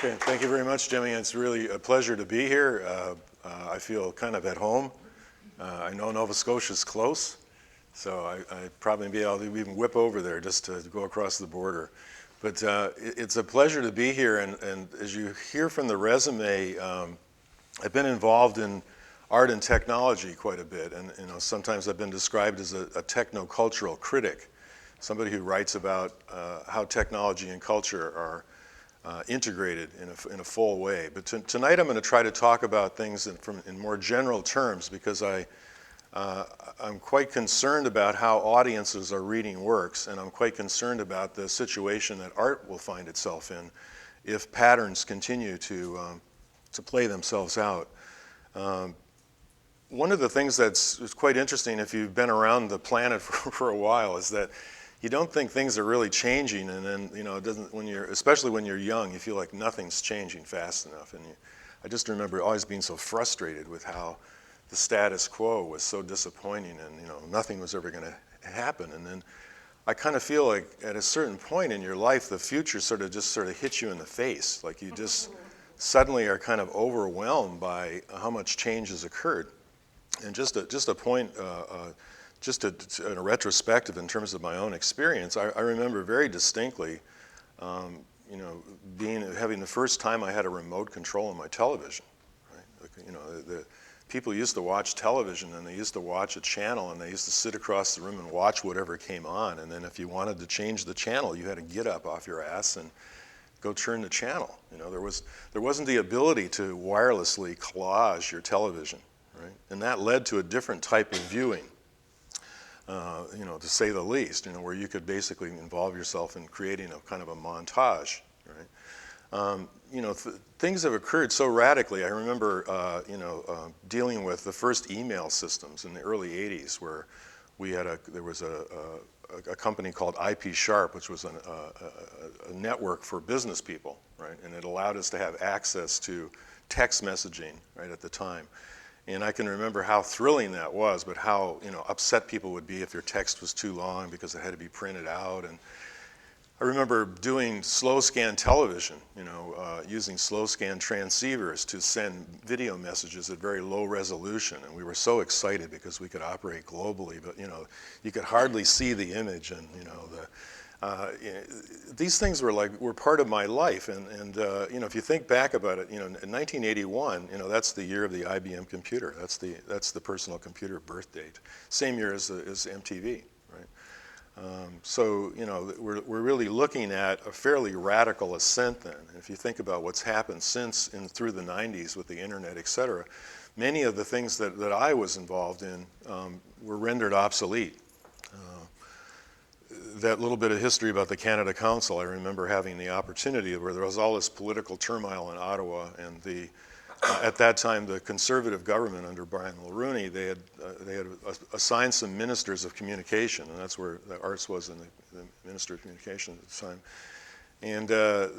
Okay, thank you very much, Jimmy. It's really a pleasure to be here. I feel kind of at home. I know Nova Scotia's close, so I'd probably be able to even whip over there just to go across the border. But it's a pleasure to be here, and as you hear from the resume, I've been involved in art and technology quite a bit, and sometimes I've been described as a technocultural critic, somebody who writes about how technology and culture are integrated in a full way. But tonight I'm going to try to talk about things in more general terms, because I'm quite concerned about how audiences are reading works, and I'm quite concerned about the situation that art will find itself in if patterns continue to play themselves out. One of the things that's quite interesting if you've been around the planet for a while is that you don't think things are really changing, and then it doesn't. Especially when you're young, you feel like nothing's changing fast enough. And I just remember always being so frustrated with how the status quo was so disappointing, and nothing was ever going to happen. And then I kind of feel like at a certain point in your life, the future sort of hits you in the face. Like you just suddenly are kind of overwhelmed by how much change has occurred. And just a point. Just a retrospective in terms of my own experience, I remember very distinctly, having the first time I had a remote control on my television. Right? The people used to watch television, and they used to watch a channel, and they used to sit across the room and watch whatever came on. And then if you wanted to change the channel, you had to get up off your ass and go turn the channel. There wasn't the ability to wirelessly collage your television, right? And that led to a different type of viewing. To say the least, where you could basically involve yourself in creating a kind of a montage, right? Things have occurred so radically. I remember, dealing with the first email systems in the early '80s, where there was a company called IP Sharp, which was a network for business people, right? And it allowed us to have access to text messaging, right, at the time. And I can remember how thrilling that was, but how upset people would be if your text was too long because it had to be printed out. And I remember doing slow scan television, using slow scan transceivers to send video messages at very low resolution. And we were so excited because we could operate globally, but you could hardly see the image, and these things were part of my life, and if you think back about it, in 1981, that's the year of the IBM computer. That's the personal computer birth date. Same year as MTV, right? So we're really looking at a fairly radical ascent then. And if you think about what's happened since and through the '90s with the internet, et cetera, many of the things that I was involved in were rendered obsolete. That little bit of history about the Canada Council, I remember having the opportunity where there was all this political turmoil in Ottawa, and at that time the Conservative government under Brian Mulroney, they had assigned some ministers of communication, and that's where the arts was in the Minister of Communication at the time. And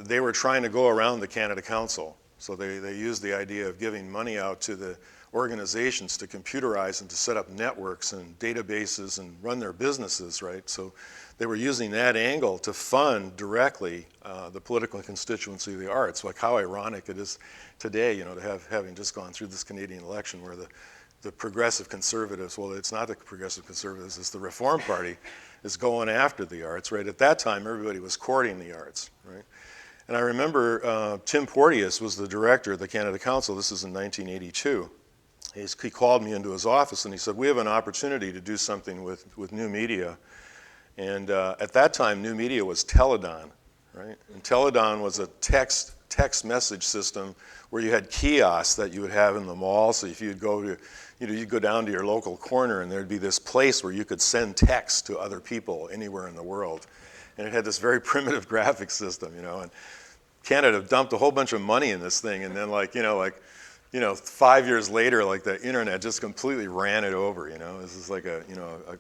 they were trying to go around the Canada Council, so they used the idea of giving money out to the organizations to computerize and to set up networks and databases and run their businesses, right? So they were using that angle to fund directly the political constituency of the arts. Like how ironic it is today, to having just gone through this Canadian election where the progressive conservatives, well, it's not the progressive conservatives, it's the Reform Party, is going after the arts, right? At that time, everybody was courting the arts, right? And I remember Tim Porteous was the director of the Canada Council. This is in 1982. He called me into his office and he said, we have an opportunity to do something with new media. And at that time, new media was Teledyne, right? And Teledyne was a text message system where you had kiosks that you would have in the mall. So if you'd you'd go down to your local corner and there'd be this place where you could send text to other people anywhere in the world. And it had this very primitive graphic system, and Canada dumped a whole bunch of money in this thing, and then 5 years later, the internet just completely ran it over. This is like a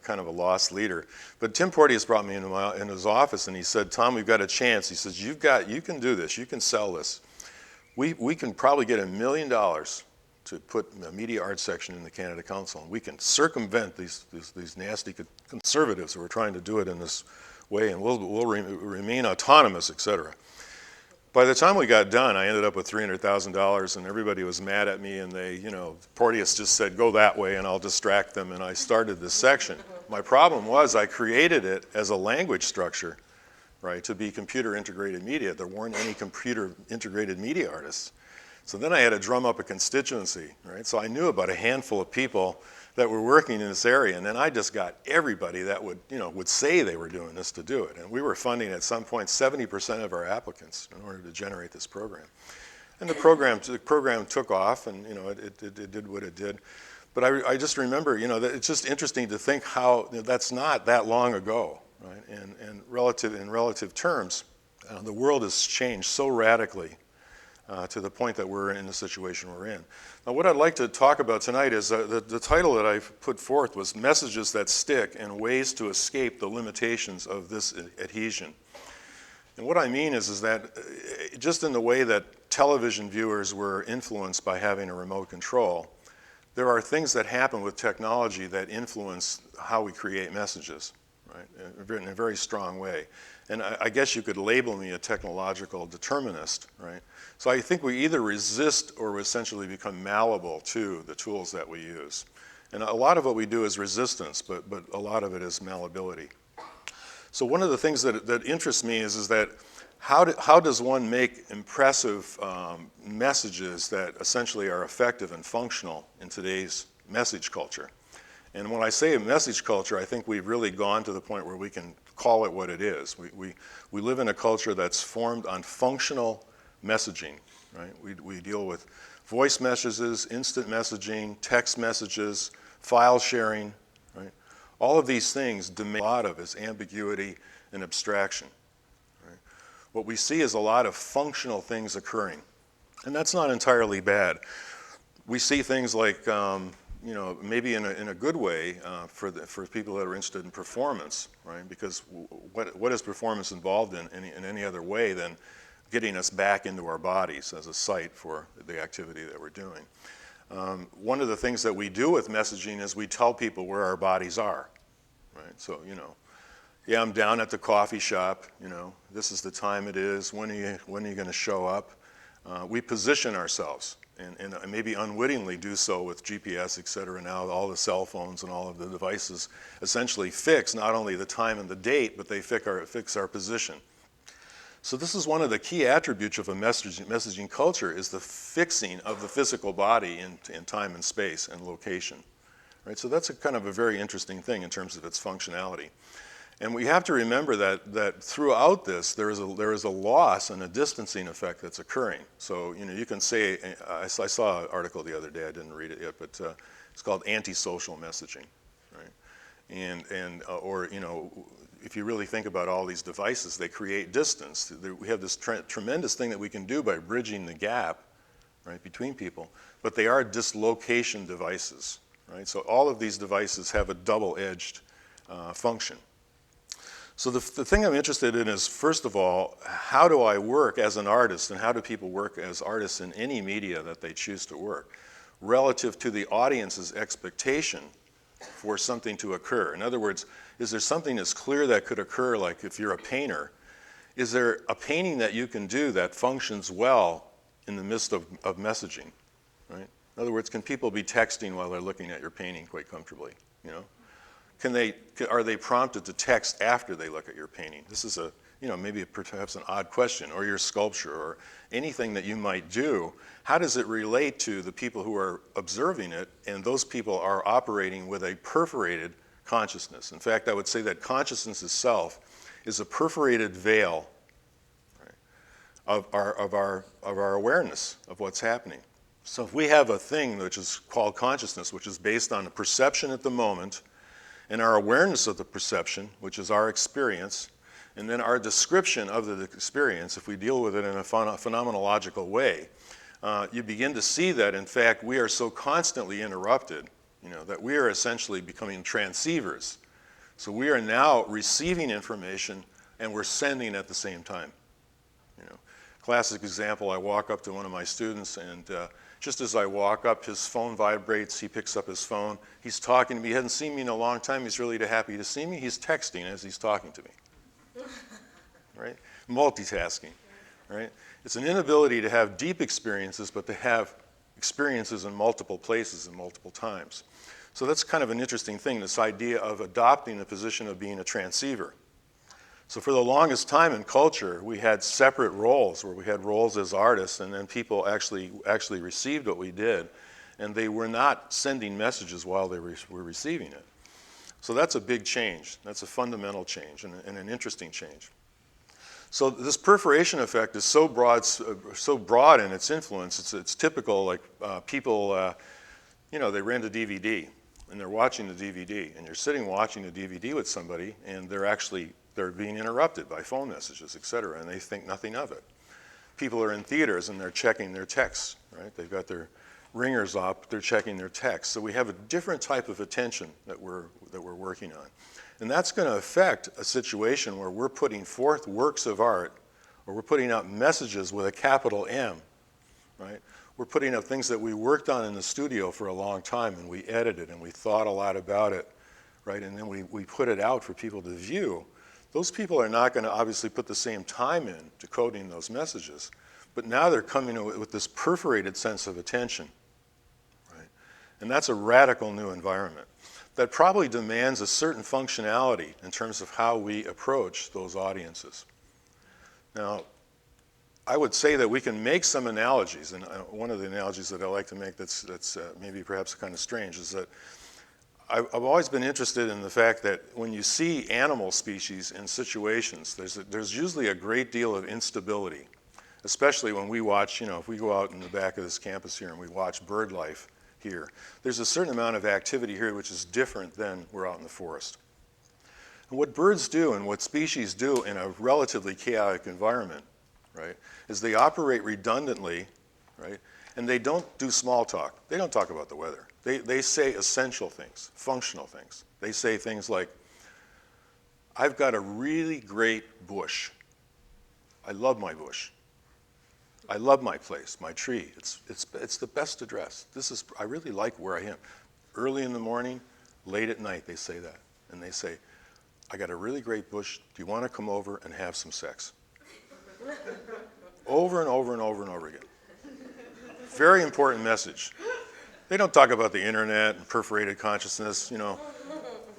kind of a lost leader. But Tim Porteous brought me in his office, and he said, "Tom, we've got a chance." He says, you can do this. You can sell this. We can probably get $1 million to put a media arts section in the Canada Council, and we can circumvent these nasty conservatives who are trying to do it in this way, and we'll remain autonomous, et cetera. By the time we got done, I ended up with $300,000, and everybody was mad at me, and they, Porteous just said, go that way, and I'll distract them, and I started this section. My problem was I created it as a language structure, right, to be computer integrated media. There weren't any computer integrated media artists. So then I had to drum up a constituency, right? So I knew about a handful of people that were working in this area, and then I just got everybody that would say they were doing this to do it. And we were funding at some point 70% of our applicants in order to generate this program. And the program took off, and it did what it did. But I just remember, that it's just interesting to think how that's not that long ago, right? And in relative terms, the world has changed so radically to the point that we're in the situation we're in. Now, what I'd like to talk about tonight is the title that I've put forth was Messages That Stick and Ways to Escape the Limitations of This Adhesion. And what I mean is that just in the way that television viewers were influenced by having a remote control, there are things that happen with technology that influence how we create messages, right, in a very strong way. And I guess you could label me a technological determinist, right? So I think we either resist or we essentially become malleable to the tools that we use. And a lot of what we do is resistance, but a lot of it is malleability. So one of the things that interests me is that how does one make impressive messages that essentially are effective and functional in today's message culture? And when I say message culture, I think we've really gone to the point where we can call it what it is. We live in a culture that's formed on functional messaging, right? We deal with voice messages, instant messaging, text messages, file sharing, right? All of these things demand a lot of is ambiguity and abstraction, right? What we see is a lot of functional things occurring, and that's not entirely bad. We see things like maybe in a good way for people that are interested in performance, right? Because what is performance involved in any other way than getting us back into our bodies as a site for the activity that we're doing? One of the things that we do with messaging is we tell people where our bodies are, right? So, yeah, I'm down at the coffee shop, this is the time it is, when are you going to show up? We position ourselves. And maybe unwittingly do so with GPS, et cetera. Now all the cell phones and all of the devices essentially fix not only the time and the date, but they fix our position. So this is one of the key attributes of a messaging culture is the fixing of the physical body in time and space and location. Right? So that's kind of a very interesting thing in terms of its functionality. And we have to remember that throughout this, there is a loss and a distancing effect that's occurring. So, you can say, I saw an article the other day, I didn't read it yet, but it's called antisocial messaging, right? Or if you really think about all these devices, they create distance. We have this tremendous thing that we can do by bridging the gap, right, between people, but they are dislocation devices, right? So all of these devices have a double-edged function. So the thing I'm interested in is, first of all, how do I work as an artist, and how do people work as artists in any media that they choose to work, relative to the audience's expectation for something to occur? In other words, is there something that's clear that could occur, like if you're a painter, is there a painting that you can do that functions well in the midst of messaging, right? In other words, can people be texting while they're looking at your painting quite comfortably, Are they prompted to text after they look at your painting? This is maybe perhaps an odd question, or your sculpture, or anything that you might do. How does it relate to the people who are observing it, and those people are operating with a perforated consciousness? In fact, I would say that consciousness itself is a perforated veil, right, of our awareness of what's happening. So if we have a thing which is called consciousness, which is based on a perception at the moment, and our awareness of the perception, which is our experience, and then our description of the experience, if we deal with it in a phenomenological way, you begin to see that, in fact, we are so constantly interrupted, that we are essentially becoming transceivers. So we are now receiving information, and we're sending at the same time. Classic example, I walk up to one of my students, and just as I walk up, his phone vibrates, he picks up his phone, he's talking to me, he hasn't seen me in a long time, he's really happy to see me, he's texting as he's talking to me, right? Multitasking. right? It's an inability to have deep experiences, but to have experiences in multiple places and multiple times. So that's kind of an interesting thing, this idea of adopting the position of being a transceiver. So for the longest time in culture, we had separate roles, where we had roles as artists, and then people actually received what we did, and they were not sending messages while they were receiving it. So that's a big change. That's a fundamental change and an interesting change. So this perforation effect is so broad in its influence. It's typical, like people, they rent a DVD and they're watching the DVD, and you're sitting watching the DVD with somebody, and they're being interrupted by phone messages, et cetera, and they think nothing of it. People are in theaters and they're checking their texts, right? They've got their ringers up, they're checking their texts. So we have a different type of attention that we're working on. And that's going to affect a situation where we're putting forth works of art, or we're putting out messages with a capital M, right? We're putting up things that we worked on in the studio for a long time, and we edited and we thought a lot about it, right? And then we put it out for people to view. Those people are not going to obviously put the same time in to coding those messages, but now they're coming with this perforated sense of attention, right? And that's a radical new environment that probably demands a certain functionality in terms of how we approach those audiences. Now, I would say that we can make some analogies, and one of the analogies that I like to make that's maybe perhaps kind of strange is that I've always been interested in the fact that when you see animal species in situations, there's usually a great deal of instability, especially when we watch, if we go out in the back of this campus here and we watch bird life here, there's a certain amount of activity here which is different than we're out in the forest. And what birds do and what species do in a relatively chaotic environment, right, is they operate redundantly, right, and they don't do small talk. They don't talk about the weather. They say essential things, functional things. They say things like, I've got a really great bush. I love my bush. I love my place, my tree. It's the best address. I really like where I am. Early in the morning, late at night, they say that. And they say, I got a really great bush. Do you want to come over and have some sex? Over and over and over and over again. Very important message. They don't talk about the internet and perforated consciousness,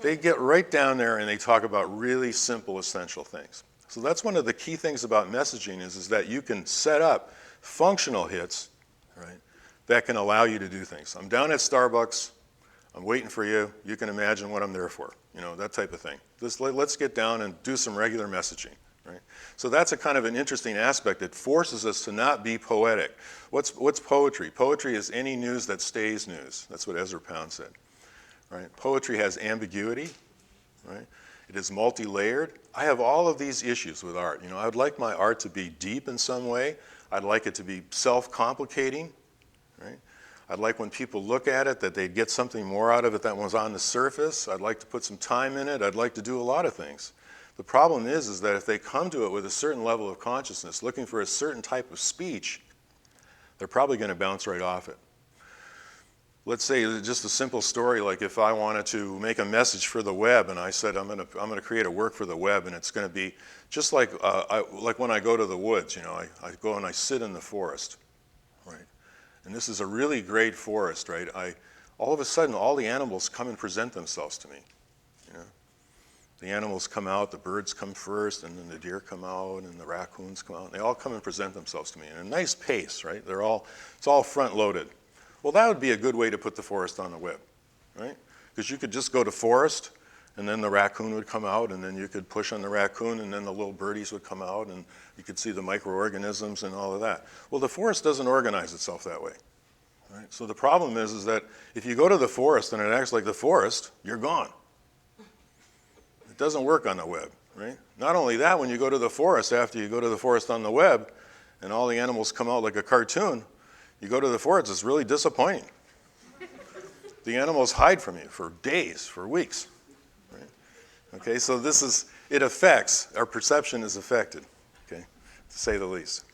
They get right down there and they talk about really simple, essential things. So that's one of the key things about messaging is that you can set up functional hits, right, that can allow you to do things. I'm down at Starbucks. I'm waiting for you. You can imagine what I'm there for, that type of thing. Let's get down and do some regular messaging. Right? So that's a kind of an interesting aspect. It forces us to not be poetic. What's poetry? Poetry is any news that stays news. That's what Ezra Pound said. Right? Poetry has ambiguity. Right? It is multi-layered. I have all of these issues with art. I'd like my art to be deep in some way. I'd like it to be self-complicating. Right? I'd like when people look at it that they'd get something more out of it than was on the surface. I'd like to put some time in it. I'd like to do a lot of things. The problem is that if they come to it with a certain level of consciousness, looking for a certain type of speech, they're probably going to bounce right off it. Let's say just a simple story, like if I wanted to make a message for the web, and I said I'm going to create a work for the web, and it's going to be just like when I go to the woods. I go and I sit in the forest, right? And this is a really great forest, right? All of a sudden, all the animals come and present themselves to me. The animals come out, the birds come first, and then the deer come out, and the raccoons come out. And they all come and present themselves to me in a nice pace, right? It's all front-loaded. Well, that would be a good way to put the forest on the web, right? Because you could just go to forest, and then the raccoon would come out, and then you could push on the raccoon, and then the little birdies would come out, and you could see the microorganisms and all of that. Well, the forest doesn't organize itself that way, right? So the problem is that if you go to the forest and it acts like the forest, you're gone. It doesn't work on the web, right? Not only that, when you go to the forest, after you go to the forest on the web, and all the animals come out like a cartoon, you go to the forest, it's really disappointing. The animals hide from you for days, for weeks, right? Okay, so it affects, our perception is affected, okay, to say the least.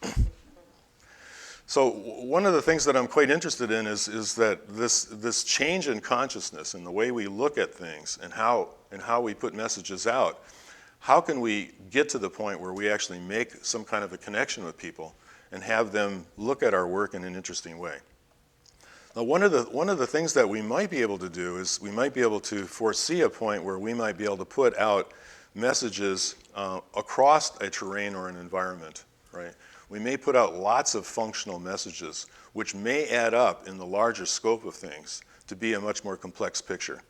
So one of the things that I'm quite interested in is that this change in consciousness and the way we look at things and how we put messages out, how can we get to the point where we actually make some kind of a connection with people and have them look at our work in an interesting way? Now, one of the things that we might be able to do is we might be able to foresee a point where we might be able to put out messages across a terrain or an environment, right? We may put out lots of functional messages, which may add up in the larger scope of things to be a much more complex picture.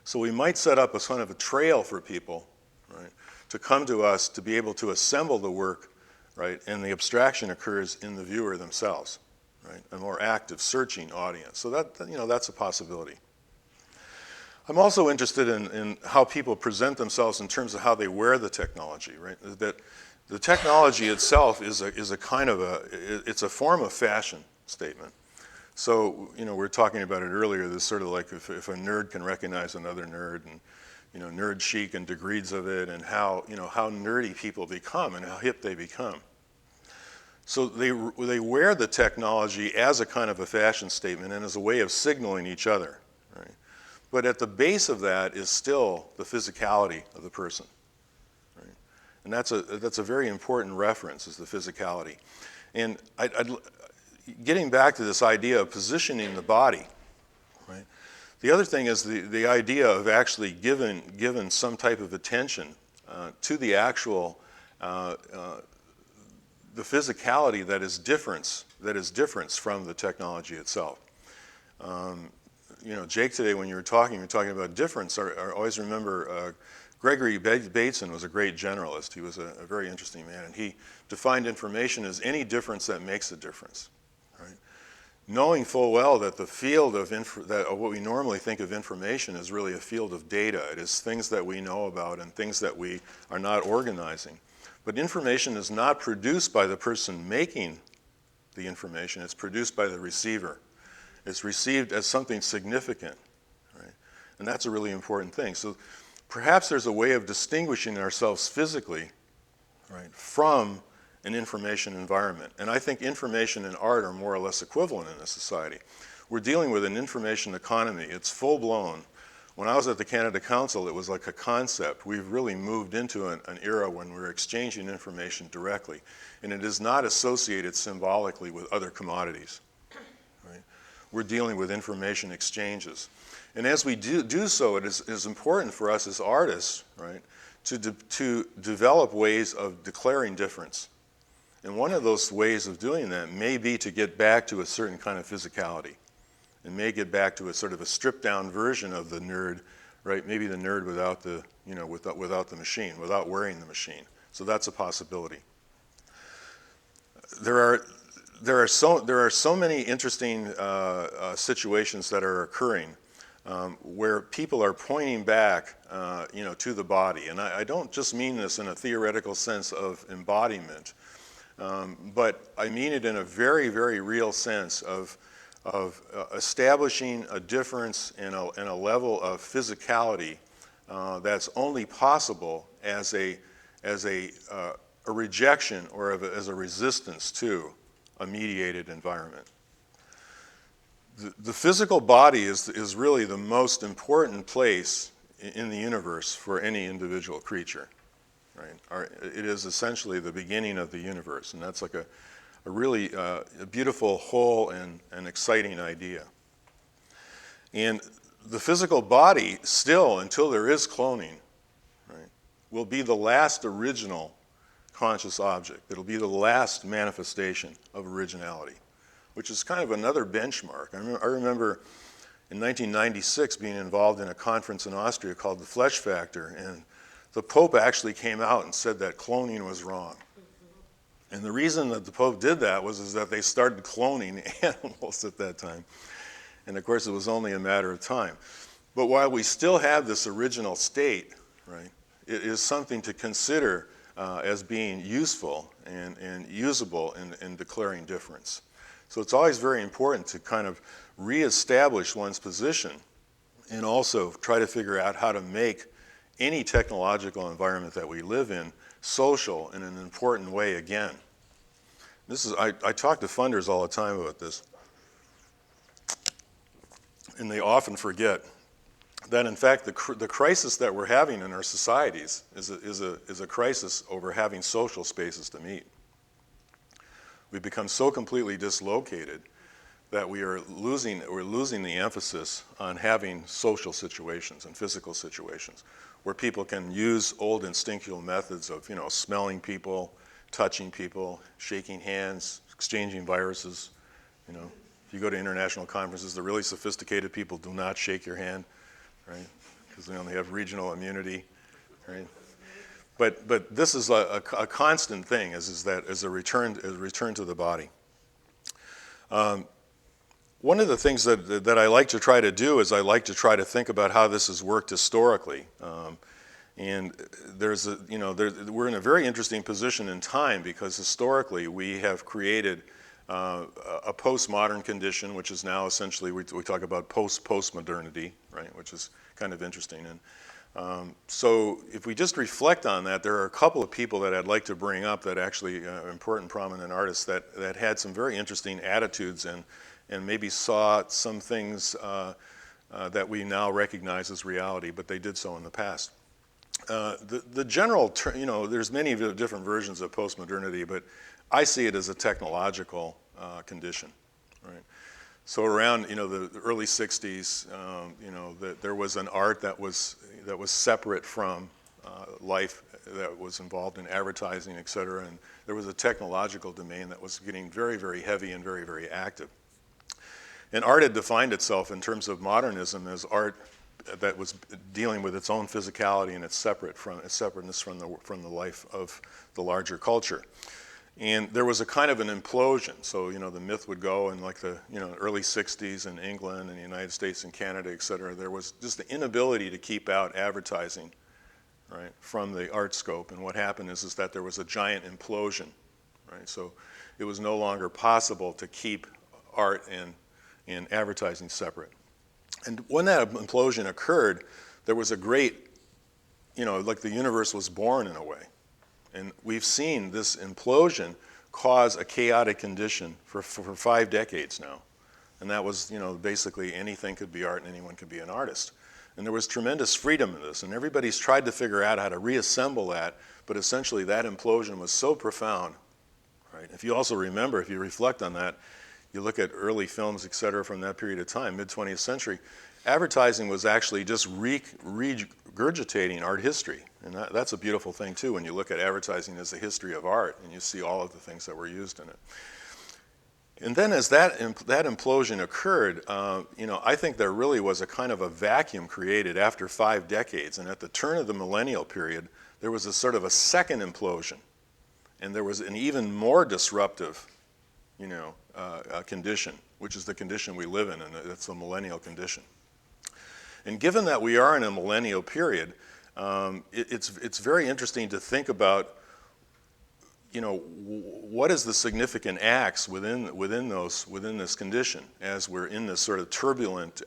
So we might set up a kind of a trail for people, right, to come to us to be able to assemble the work, right, and the abstraction occurs in the viewer themselves, right, a more active searching audience. So that, you know, that's a possibility. I'm also interested in how people present themselves in terms of how they wear the technology, right? That the technology itself is a kind of it's a form of fashion statement. So, you know, we were talking about it earlier, this sort of like if a nerd can recognize another nerd, and, you know, nerd chic and degrees of it, and how, you know, how nerdy people become and how hip they become. So they wear the technology as a kind of a fashion statement and as a way of signaling each other, right? But at the base of that is still the physicality of the person, right? And that's a very important reference, is the physicality. And getting back to this idea of positioning the body, right? The other thing is the idea of actually given some type of attention to the actual the physicality that is difference from the technology itself. You know, Jake, today when you were talking about difference. I always remember Gregory Bateson was a great generalist. He was a very interesting man, and he defined information as any difference that makes a difference. Right? Knowing full well that the field of what we normally think of information is really a field of data. It is things that we know about and things that we are not organizing. But information is not produced by the person making the information. It's produced by the receiver. It's received as something significant, right? And that's a really important thing. So perhaps there's a way of distinguishing ourselves physically, right, from an information environment. And I think information and art are more or less equivalent in this society. We're dealing with an information economy. It's full-blown. When I was at the Canada Council, it was like a concept. We've really moved into an era when we're exchanging information directly, and it is not associated symbolically with other commodities. Right? We're dealing with information exchanges. And as we do so, it is important for us as artists, right, to develop ways of declaring difference. And one of those ways of doing that may be to get back to a certain kind of physicality. And may get back to a sort of a stripped down version of the nerd, right? Maybe the nerd without the, you know, without the machine, without wearing the machine. So that's a possibility. There are so many interesting situations that are occurring where people are pointing back, you know, to the body. And I don't just mean this in a theoretical sense of embodiment, but I mean it in a very, very real sense of establishing a difference in a level of physicality that's only possible as a rejection or as a resistance to a mediated environment. The physical body is really the most important place in the universe for any individual creature. Right? It is essentially the beginning of the universe, and that's like a really a beautiful, whole, and exciting idea. And the physical body still, until there is cloning, right, will be the last original conscious object. It'll be the last manifestation of originality, which is kind of another benchmark. I remember in 1996 being involved in a conference in Austria called the Flesh Factor, and the Pope actually came out and said that cloning was wrong. And the reason that the Pope did that was that they started cloning animals at that time. And of course, it was only a matter of time. But while we still have this original state, right, it is something to consider as being useful and usable in declaring difference. So it's always very important to kind of reestablish one's position and also try to figure out how to make any technological environment that we live in social in an important way again. I talk to funders all the time about this, and they often forget that in fact the crisis that we're having in our societies is a crisis over having social spaces to meet. We've become so completely dislocated that we're losing the emphasis on having social situations and physical situations where people can use old instinctual methods of, smelling people, touching people, shaking hands, exchanging viruses. If you go to international conferences, the really sophisticated people do not shake your hand, right? Because they only have regional immunity, right? But this is a constant thing, is a return to the body. One of the things that I like to try to do is I like to try to think about how this has worked historically. And we're in a very interesting position in time because historically we have created a postmodern condition, which is now essentially, we talk about postmodernity, right, which is kind of interesting. And so if we just reflect on that, there are a couple of people that I'd like to bring up that actually important, prominent artists that had some very interesting attitudes and maybe saw some things that we now recognize as reality, but they did so in the past. The general, there's many different versions of postmodernity, but I see it as a technological condition, right? So around, the early 60s, there was an art that was separate from life, that was involved in advertising, et cetera, and there was a technological domain that was getting very, very heavy and very, very active. And art had defined itself in terms of modernism as art that was dealing with its own physicality and its separateness from the life of the larger culture. And there was a kind of an implosion. So, the myth would go in like the, early 60s in England and the United States and Canada, et cetera. There was just the inability to keep out advertising, right, from the art scope. And what happened is that there was a giant implosion, right? So it was no longer possible to keep art and advertising separate. And when that implosion occurred, there was a great, like the universe was born in a way. And we've seen this implosion cause a chaotic condition for 5 decades now. And that was, basically anything could be art and anyone could be an artist. And there was tremendous freedom in this. And everybody's tried to figure out how to reassemble that. But essentially that implosion was so profound, right? If you also remember, if you reflect on that, you look at early films, et cetera, from that period of time, mid-20th century, advertising was actually just regurgitating art history. And that's a beautiful thing, too, when you look at advertising as the history of art and you see all of the things that were used in it. And then as that implosion occurred, I think there really was a kind of a vacuum created after 5 decades. And at the turn of the millennial period, there was a sort of a second implosion. And there was an even more disruptive condition, which is the condition we live in, and it's the millennial condition. And given that we are in a millennial period, it's very interesting to think about, what is the significant acts within this condition as we're in this sort of turbulent,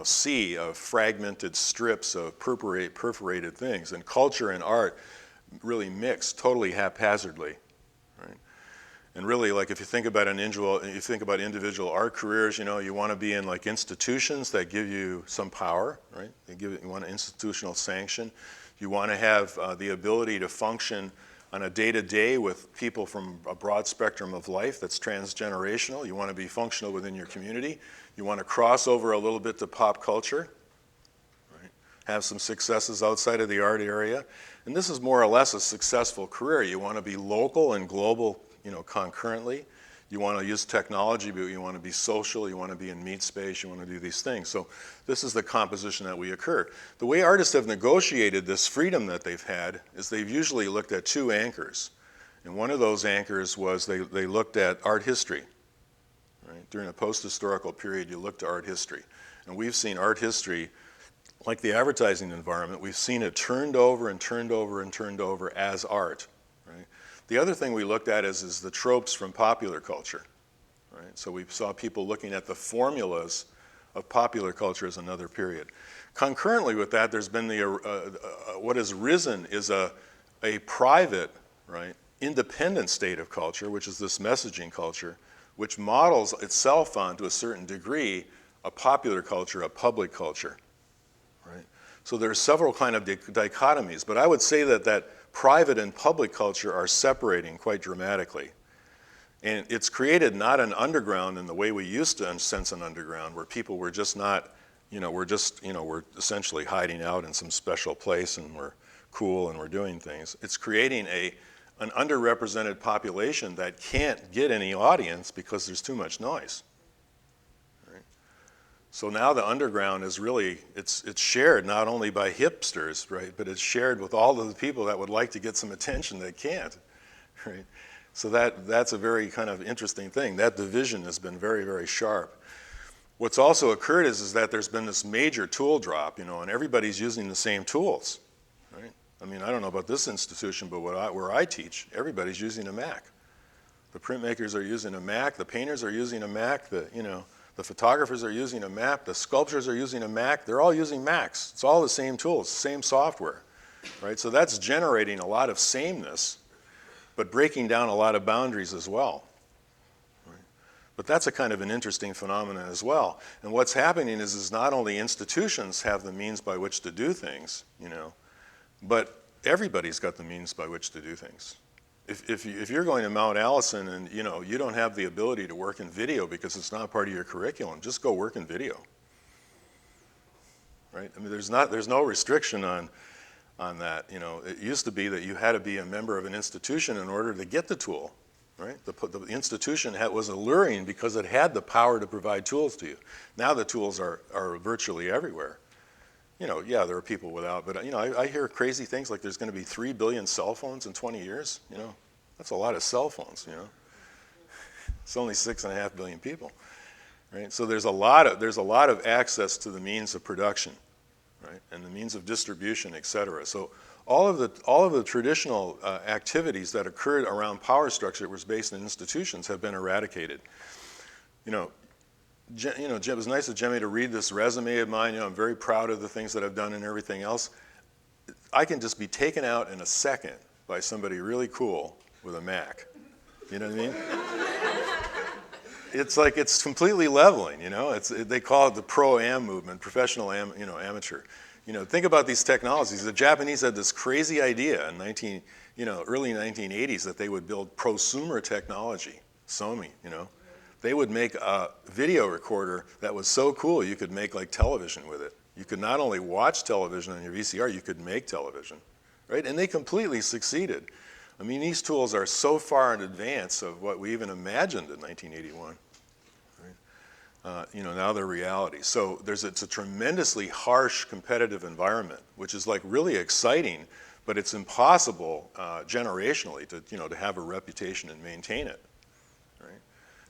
sea of fragmented strips of perforated things, and culture and art really mix totally haphazardly. And really, like if you think about individual art careers, you want to be in like institutions that give you some power, right? You want an institutional sanction. You want to have the ability to function on a day-to-day with people from a broad spectrum of life that's transgenerational. You want to be functional within your community. You want to cross over a little bit to pop culture, right? Have some successes outside of the art area. And this is more or less a successful career. You want to be local and global, concurrently. You want to use technology, but you want to be social, you want to be in meat space, you want to do these things. So this is the composition that we occur. The way artists have negotiated this freedom that they've had is they've usually looked at 2 anchors. And one of those anchors was they looked at art history. Right? During a post-historical period, you look to art history. And we've seen art history, like the advertising environment, we've seen it turned over and turned over and turned over as art. The other thing we looked at is the tropes from popular culture, right? So we saw people looking at the formulas of popular culture as another period. Concurrently with that, there's been what has risen is a private, right, independent state of culture, which is this messaging culture, which models itself on, to a certain degree, a popular culture, a public culture. So there are several kind of dichotomies, but I would say that private and public culture are separating quite dramatically. And it's created not an underground in the way we used to sense an underground, where people were just not, we're essentially hiding out in some special place and we're cool and we're doing things. It's creating an underrepresented population that can't get any audience because there's too much noise. Right? So now the underground is really, it's shared not only by hipsters, right, but it's shared with all of the people that would like to get some attention that can't. Right? So that's a very kind of interesting thing. That division has been very, very sharp. What's also occurred is that there's been this major tool drop, and everybody's using the same tools, right? I mean, I don't know about this institution, but where I teach, everybody's using a Mac. The printmakers are using a Mac, the painters are using a Mac, the photographers are using a Mac, the sculptors are using a Mac. They're all using Macs. It's all the same tools, same software, right? So that's generating a lot of sameness, but breaking down a lot of boundaries as well. Right? But that's a kind of an interesting phenomenon as well. And what's happening is not only institutions have the means by which to do things, but everybody's got the means by which to do things. If you're going to Mount Allison and you don't have the ability to work in video because it's not part of your curriculum, just go work in video. Right? I mean, there's no restriction on that. It used to be that you had to be a member of an institution in order to get the tool, right? The institution was alluring because it had the power to provide tools to you. Now the tools are virtually everywhere. Yeah, there are people without, but I hear crazy things like there's going to be 3 billion cell phones in 20 years. That's a lot of cell phones. It's only 6.5 billion people, right? So there's a lot of access to the means of production. Right? And the means of distribution, et cetera. So all of the traditional activities that occurred around power structure that was based in institutions have been eradicated. It was nice of Jemmy to read this resume of mine. I'm very proud of the things that I've done and everything else. I can just be taken out in a second by somebody really cool with a Mac. You know what I mean? It's like it's completely leveling, they call it the pro-am movement, professional amateur. Think about these technologies. The Japanese had this crazy idea in early 1980s that they would build prosumer technology, Somi, They would make a video recorder that was so cool you could make like television with it. You could not only watch television on your VCR, you could make television, right? And they completely succeeded. I mean, these tools are so far in advance of what we even imagined in 1981. Right? Now they're reality. So it's a tremendously harsh competitive environment, which is like really exciting, but it's impossible generationally to have a reputation and maintain it. Right?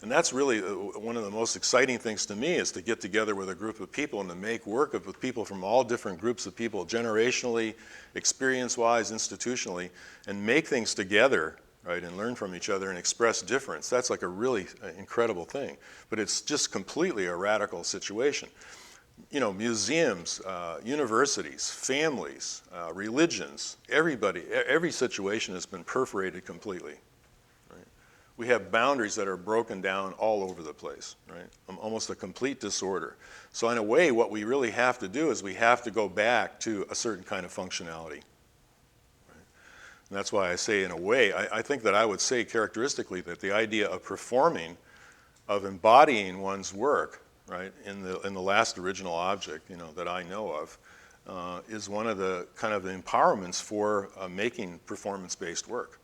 And that's really one of the most exciting things to me, is to get together with a group of people and to make work with people from all different groups of people, generationally, experience-wise, institutionally, and make things together, right, and learn from each other and express difference. That's like a really incredible thing. But it's just completely a radical situation. Museums, universities, families, religions, every situation has been perforated completely. Right? We have boundaries that are broken down all over the place, right? Almost a complete disorder. So in a way, what we really have to do is we have to go back to a certain kind of functionality. And that's why I say, in a way, I think that I would say characteristically that the idea of performing, of embodying one's work, right, in the last original object, that I know of, is one of the kind of empowerments for making performance-based work.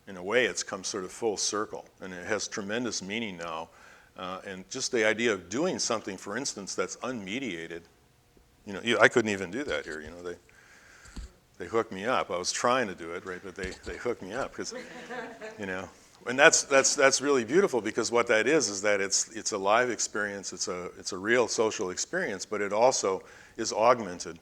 In a way, it's come sort of full circle, and it has tremendous meaning now. And just the idea of doing something, for instance, that's unmediated. I couldn't even do that here. They hooked me up. I was trying to do it, right? But they hooked me up because, and that's really beautiful, because what that is that it's a live experience. It's a real social experience, but it also is augmented,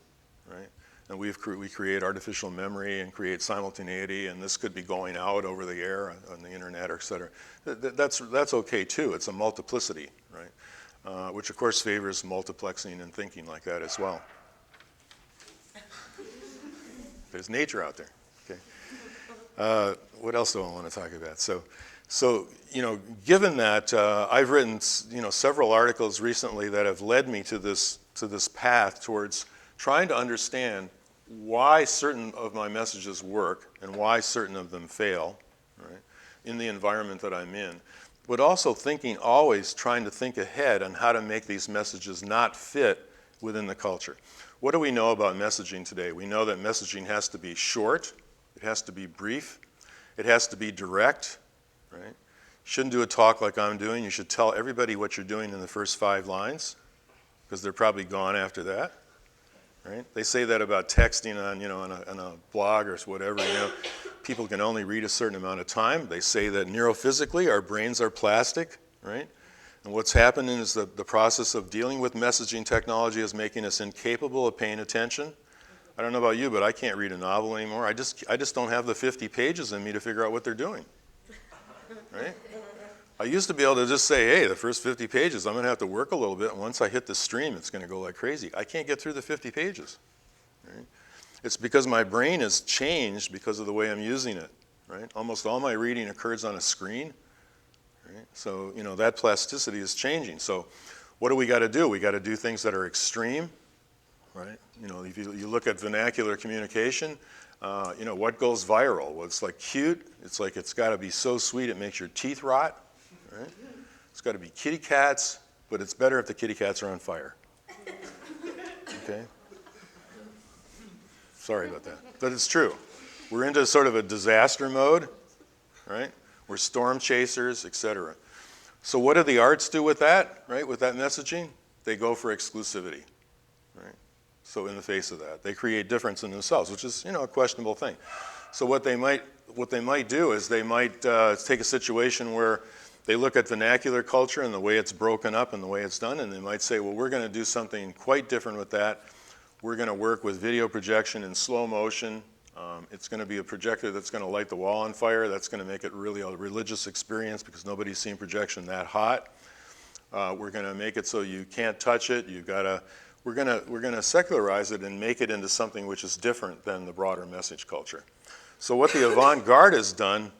right? And we create artificial memory and create simultaneity, and this could be going out over the air on the internet, or et cetera. That's okay too. It's a multiplicity, right? Which of course favors multiplexing and thinking like that as well. There's nature out there. Okay. What else do I want to talk about? So given that I've written several articles recently that have led me to this path towards trying to understand why certain of my messages work and why certain of them fail, right, in the environment that I'm in, but also thinking, always trying to think ahead on how to make these messages not fit within the culture. What do we know about messaging today? We know that messaging has to be short, it has to be brief, it has to be direct, right? You shouldn't do a talk like I'm doing. You should tell everybody what you're doing in the first 5 lines, because they're probably gone after that. Right? They say that about texting on, on a blog or whatever. People can only read a certain amount of time. They say that neurophysically, our brains are plastic, right? And what's happening is the process of dealing with messaging technology is making us incapable of paying attention. I don't know about you, but I can't read a novel anymore. I just don't have the 50 pages in me to figure out what they're doing, right? I used to be able to just say, hey, the first 50 pages, I'm going to have to work a little bit, and once I hit the stream, it's going to go like crazy. I can't get through the 50 pages. Right? It's because my brain has changed because of the way I'm using it. Right? Almost all my reading occurs on a screen. Right? So, that plasticity is changing. So what do we got to do? We got to do things that are extreme. Right? If you look at vernacular communication, what goes viral? Well, it's like cute. It's like it's got to be so sweet it makes your teeth rot. Right? It's got to be kitty cats, but it's better if the kitty cats are on fire. Okay? Sorry about that. But it's true. We're into sort of a disaster mode, right? We're storm chasers, etc. So what do the arts do with that, right? With that messaging? They go for exclusivity, right? So in the face of that, they create difference in themselves, which is, a questionable thing. So what they might do is they might take a situation where they look at vernacular culture and the way it's broken up and the way it's done, and they might say, well, we're going to do something quite different with that. We're going to work with video projection in slow motion. It's going to be a projector that's going to light the wall on fire. That's going to make it really a religious experience because nobody's seen projection that hot. We're going to make it so you can't touch it. We're going to secularize it and make it into something which is different than the broader message culture. So what the avant-garde has done,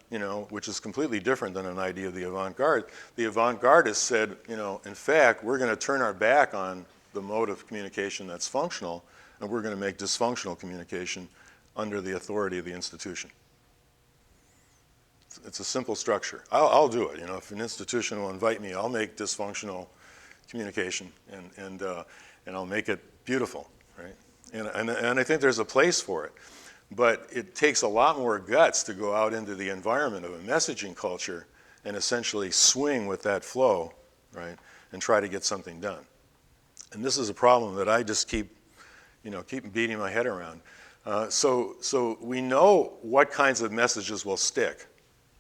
which is completely different than an idea of the avant-garde has said, in fact, we're going to turn our back on the mode of communication that's functional, and we're going to make dysfunctional communication under the authority of the institution. It's a simple structure. I'll do it. If an institution will invite me, I'll make dysfunctional communication, and I'll make it beautiful, right? And I think there's a place for it. But it takes a lot more guts to go out into the environment of a messaging culture and essentially swing with that flow, right, and try to get something done. And this is a problem that I just keep beating my head around. So we know what kinds of messages will stick.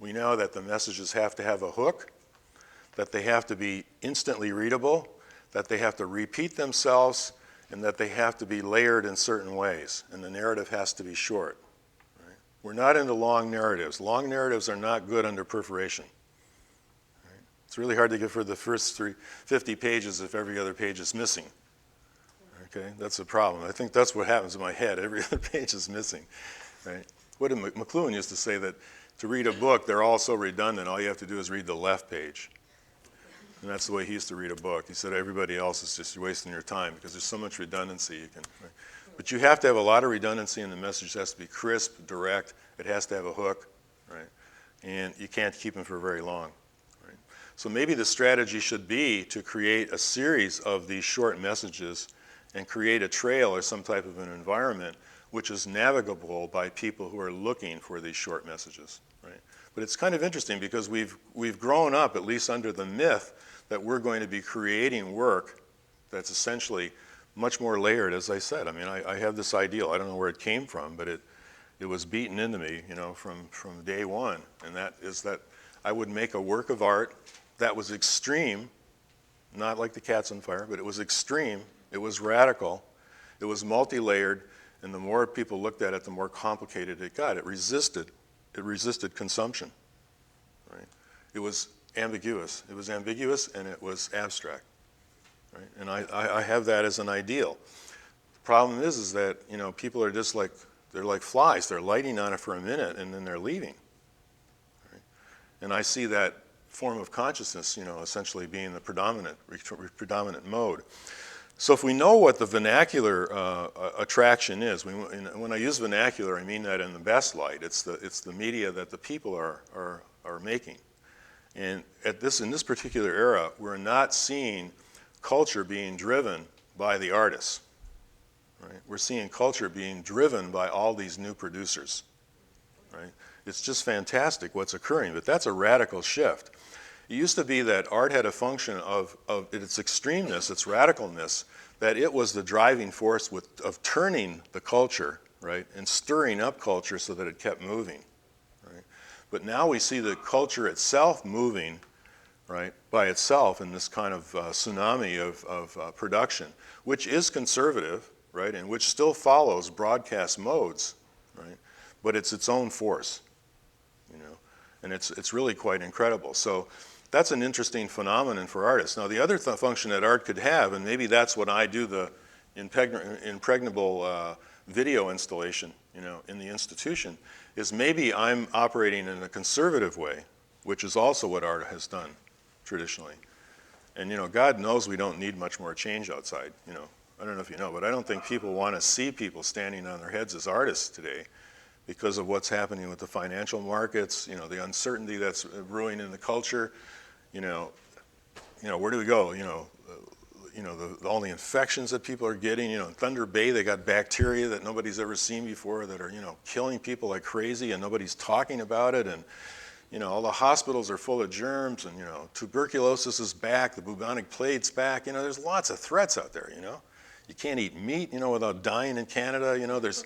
We know that the messages have to have a hook, that they have to be instantly readable, that they have to repeat themselves, and that they have to be layered in certain ways, and the narrative has to be short. Right? We're not into long narratives. Long narratives are not good under perforation. Right? It's really hard to get through the first 50 pages if every other page is missing. Okay, that's a problem. I think that's what happens in my head. Every other page is missing. Right? What did McLuhan used to say, that to read a book, they're all so redundant, all you have to do is read the left page. And that's the way he used to read a book. He said everybody else is just wasting your time because there's so much redundancy. Right? But you have to have a lot of redundancy, and the message has to be crisp, direct. It has to have a hook, right? And you can't keep them for very long. Right? So maybe the strategy should be to create a series of these short messages and create a trail or some type of an environment which is navigable by people who are looking for these short messages. Right? But it's kind of interesting because we've grown up, at least under the myth, that we're going to be creating work that's essentially much more layered, as I said. I mean, I have this ideal. I don't know where it came from, but it was beaten into me, from day one. And that is that I would make a work of art that was extreme, not like the Cats on Fire, but it was extreme, it was radical, it was multi-layered, and the more people looked at it, the more complicated it got. It resisted consumption. Right? It was ambiguous. It was ambiguous and it was abstract. Right? And I have that as an ideal. The problem is that people are just they're like flies. They're lighting on it for a minute and then they're leaving. Right? And I see that form of consciousness, essentially being the predominant mode. So if we know what the vernacular attraction is, when I use vernacular, I mean that in the best light. It's the media that the people are making. And in this particular era, we're not seeing culture being driven by the artists. Right? We're seeing culture being driven by all these new producers. Right? It's just fantastic what's occurring, but that's a radical shift. It used to be that art had a function of its extremeness, its radicalness, that it was the driving force of turning the culture, right, and stirring up culture so that it kept moving. Right? But now we see the culture itself moving, right, by itself in this kind of tsunami of production, which is conservative, right, and which still follows broadcast modes, right, but it's its own force, you know, and it's really quite incredible. So that's an interesting phenomenon for artists. Now, the other function that art could have, and maybe that's what I do the impregnable video installation, you know, in the institution, is maybe I'm operating in a conservative way, which is also what art has done traditionally. And, you know, God knows we don't need much more change outside, you know. I don't know if you know, but I don't think people want to see people standing on their heads as artists today because of what's happening with the financial markets, you know, the uncertainty that's brewing in the culture. You know, where do we go? All the infections that people are getting. You know, in Thunder Bay, they got bacteria that nobody's ever seen before that are, you know, killing people like crazy, and nobody's talking about it. And, you know, all the hospitals are full of germs, and, you know, tuberculosis is back, the bubonic plague's back. You know, there's lots of threats out there, you know. You can't eat meat, you know, without dying in Canada. You know, there's,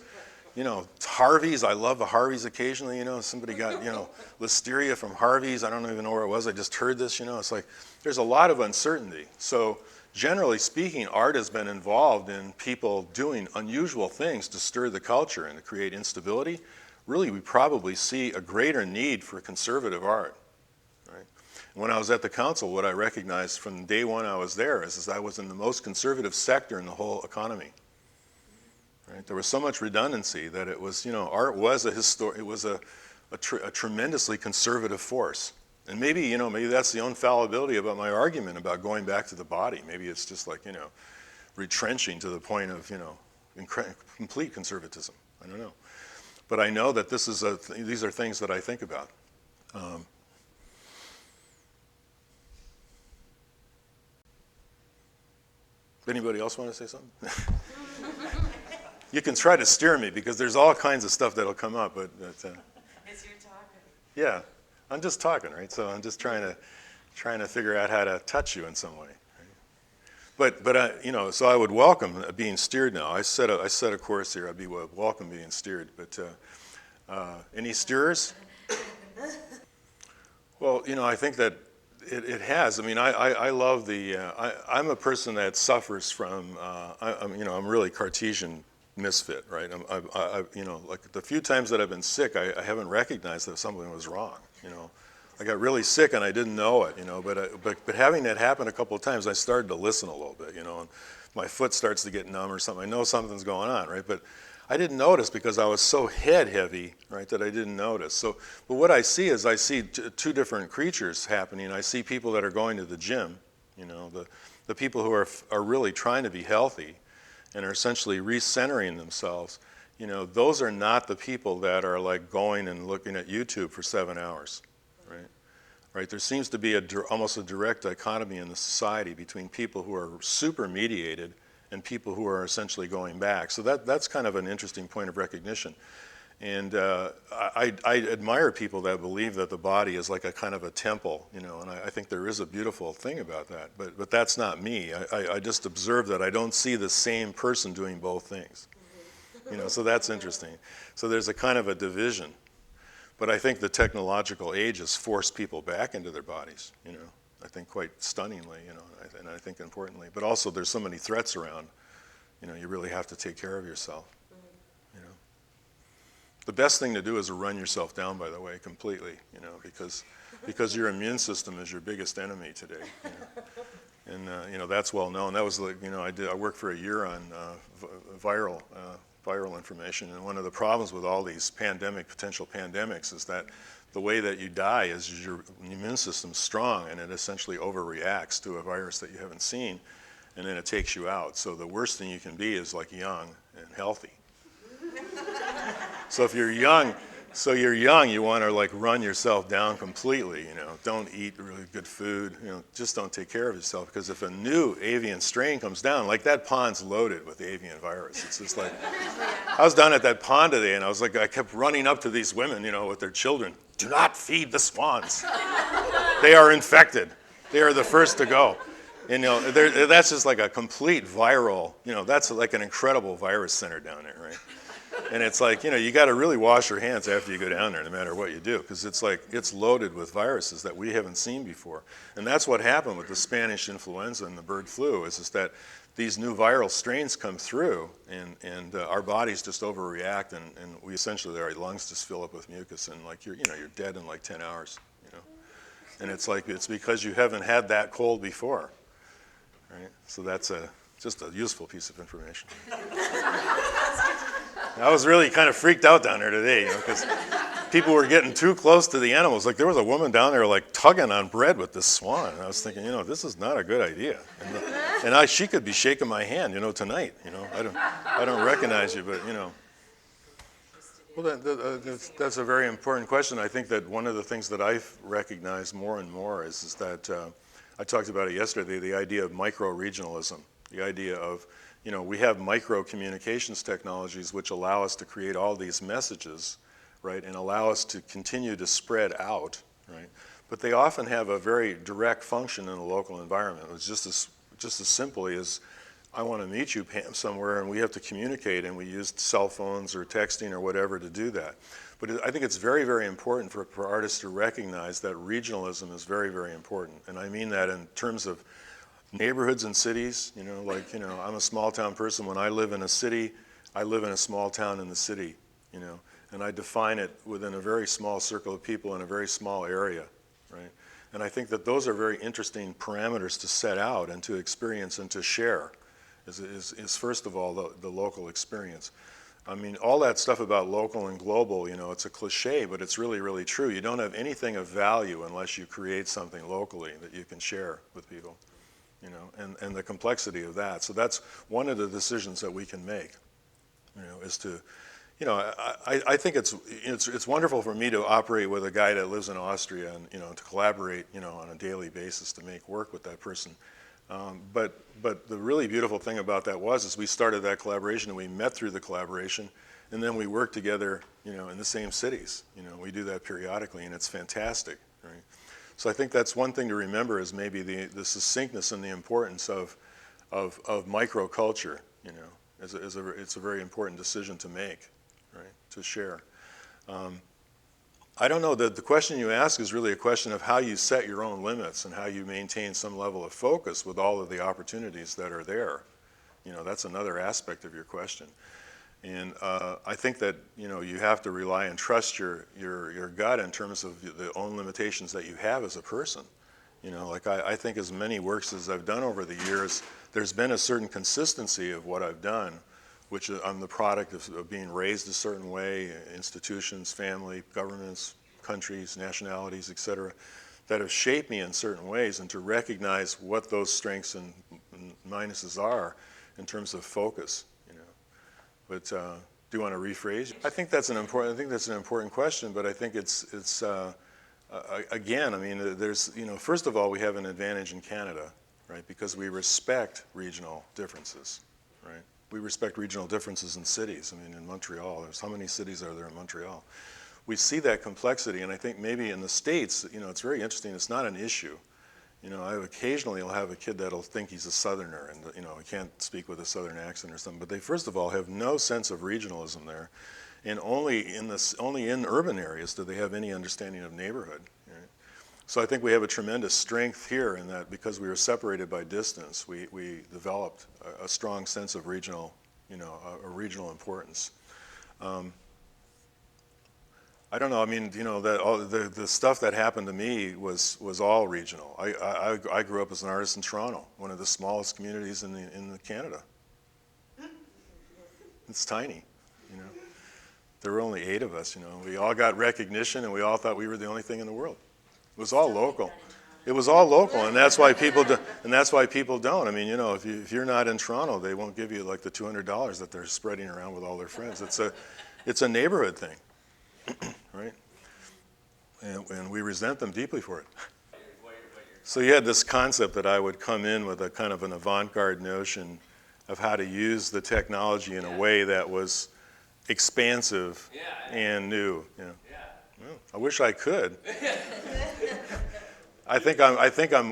you know, Harvey's. I love the Harvey's occasionally, you know. Somebody got, you know, listeria from Harvey's. I don't even know where it was. I just heard this, you know. It's like there's a lot of uncertainty. So generally speaking, art has been involved in people doing unusual things to stir the culture and to create instability. Really, we probably see a greater need for conservative art. Right? When I was at the council, what I recognized from day one I was there is I was in the most conservative sector in the whole economy. Right? There was so much redundancy that it was, you know, art was a tremendously conservative force. And maybe, you know, maybe that's the infallibility about my argument about going back to the body. Maybe it's just like, you know, retrenching to the point of, you know, complete conservatism. I don't know. But I know that these are things that I think about. Anybody else want to say something? You can try to steer me because there's all kinds of stuff that'll come up. But as you're talking. Yeah, I'm just talking, right? So I'm just trying to figure out how to touch you in some way. Right? But you know, so I would welcome being steered now. I set a course here. I'd be welcome being steered. But any steerers? Well, you know, I think that it has. I mean, I love the. I'm a person that suffers from. I'm really Cartesian misfit, right? You know, like the few times that I've been sick, I haven't recognized that something was wrong. You know, I got really sick and I didn't know it. You know, but having that happen a couple of times, I started to listen a little bit. You know, and my foot starts to get numb or something. I know something's going on, right? But I didn't notice because I was so head heavy, right, that I didn't notice. So, but what I see is I see two different creatures happening. I see people that are going to the gym, you know, the people who are really trying to be healthy and are essentially recentering themselves. You know, those are not the people that are like going and looking at YouTube for 7 hours, right? Right? There seems to be almost a direct dichotomy in the society between people who are super mediated and people who are essentially going back. So that's kind of an interesting point of recognition. And I admire people that believe that the body is like a kind of a temple, you know, and I think there is a beautiful thing about that. But that's not me. I just observe that I don't see the same person doing both things. You know, so that's interesting. So there's a kind of a division. But I think the technological age has forced people back into their bodies, you know. I think quite stunningly, you know, and I think importantly. But also there's so many threats around, you know, you really have to take care of yourself, you know. The best thing to do is to run yourself down, by the way, completely, you know, because your immune system is your biggest enemy today, you know. And, you know, that's well known. That was like, you know, I worked for a year on viral information, and one of the problems with all these potential pandemics is that the way that you die is your immune system's strong and it essentially overreacts to a virus that you haven't seen. and then it takes you out. So the worst thing you can be is like young and healthy. So if you're young, you want to like run yourself down completely, you know. Don't eat really good food, you know, just don't take care of yourself, because if a new avian strain comes down, like that pond's loaded with avian virus. It's just like, I was down at that pond today and I kept running up to these women, you know, with their children. Do not feed the swans. They are infected. They are the first to go. And, you know, that's just like a complete viral, you know, that's like an incredible virus center down there, right? And it's like, you know, you got to really wash your hands after you go down there, no matter what you do, because it's like, it's loaded with viruses that we haven't seen before. And that's what happened with the Spanish influenza and the bird flu, is that these new viral strains come through, and our bodies just overreact, and we essentially, our lungs just fill up with mucus, and like, you're dead in like 10 hours, you know. And it's like, it's because you haven't had that cold before, right? So that's just a useful piece of information. I was really kind of freaked out down there today, you know, because people were getting too close to the animals. Like, there was a woman down there like tugging on bread with this swan, and I was thinking, you know, this is not a good idea. And she could be shaking my hand, you know, tonight. You know, I don't recognize you, but you know. Well, that's a very important question. I think that one of the things that I've recognized more and more is that I talked about it yesterday, the idea of micro-regionalism, the idea of, you know, we have micro communications technologies which allow us to create all these messages, right, and allow us to continue to spread out, right? But they often have a very direct function in a local environment. It's just as simply as, I want to meet you, Pam, somewhere, and we have to communicate, and we use cell phones or texting or whatever to do that. But I think it's very, very important for artists to recognize that regionalism is very, very important. And I mean that in terms of neighborhoods and cities, you know, like, you know, I'm a small town person. When I live in a city, I live in a small town in the city, you know, and I define it within a very small circle of people in a very small area, right? And I think that those are very interesting parameters to set out and to experience and to share, is first of all the local experience. I mean, all that stuff about local and global, you know, it's a cliche, but it's really, really true. You don't have anything of value unless you create something locally that you can share with people. You know, and the complexity of that. So that's one of the decisions that we can make, you know, is to, you know, I think it's wonderful for me to operate with a guy that lives in Austria, and, you know, to collaborate, you know, on a daily basis to make work with that person. But the really beautiful thing about that is we started that collaboration, and we met through the collaboration, and then we worked together, you know, in the same cities. You know, we do that periodically, and it's fantastic, right? So I think that's one thing to remember, is maybe the succinctness and the importance of microculture, you know, it's a very important decision to make, right, to share. I don't know, the question you ask is really a question of how you set your own limits and how you maintain some level of focus with all of the opportunities that are there. You know, that's another aspect of your question. And I think that, you know, you have to rely and trust your gut in terms of the own limitations that you have as a person. You know, like I think as many works as I've done over the years, there's been a certain consistency of what I've done, which I'm the product of being raised a certain way, institutions, family, governments, countries, nationalities, et cetera, that have shaped me in certain ways, and to recognize what those strengths and minuses are in terms of focus. But do you want to rephrase? I think that's an important question, but I think it's again, I mean, there's, you know, first of all, we have an advantage in Canada, right? Because we respect regional differences, right? We respect regional differences in cities. I mean, in Montreal, how many cities are there in Montreal? We see that complexity, and I think maybe in the States, you know, it's very interesting. It's not an issue. You know, occasionally I'll have a kid that'll think he's a Southerner, and, you know, he can't speak with a Southern accent or something. But they, first of all, have no sense of regionalism there, and only in urban areas do they have any understanding of neighborhood. Right? So I think we have a tremendous strength here in that, because we were separated by distance, we developed a strong sense of regional, you know, a regional importance. I don't know. I mean, you know, the stuff that happened to me was all regional. I grew up as an artist in Toronto, one of the smallest communities in Canada. It's tiny, you know. There were only 8 of us, you know. We all got recognition, and we all thought we were the only thing in the world. It was all local. It was all local, and that's why people do, and that's why people don't. I mean, you know, if you're not in Toronto, they won't give you like the $200 that they're spreading around with all their friends. It's a neighborhood thing, right? And we resent them deeply for it. So you had this concept that I would come in with a kind of an avant-garde notion of how to use the technology in a way that was expansive and new. Yeah. Well, I wish I could. I think I'm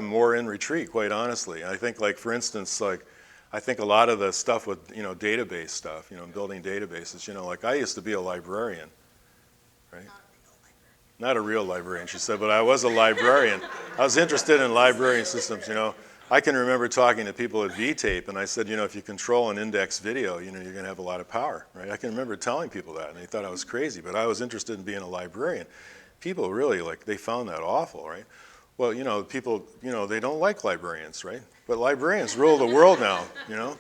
more in retreat, quite honestly. I think, like, for instance, like, I think a lot of the stuff with, you know, database stuff, you know, building databases, you know, like, I used to be a librarian, right? Not a real librarian, she said, but I was a librarian. I was interested in library systems, you know. I can remember talking to people at V-Tape, and I said, you know, if you control and index video, you know, you're going to have a lot of power, right? I can remember telling people that, and they thought I was crazy, but I was interested in being a librarian. People really, like, they found that awful, right? Well, you know, people, you know, they don't like librarians, right? But librarians rule the world now, you know?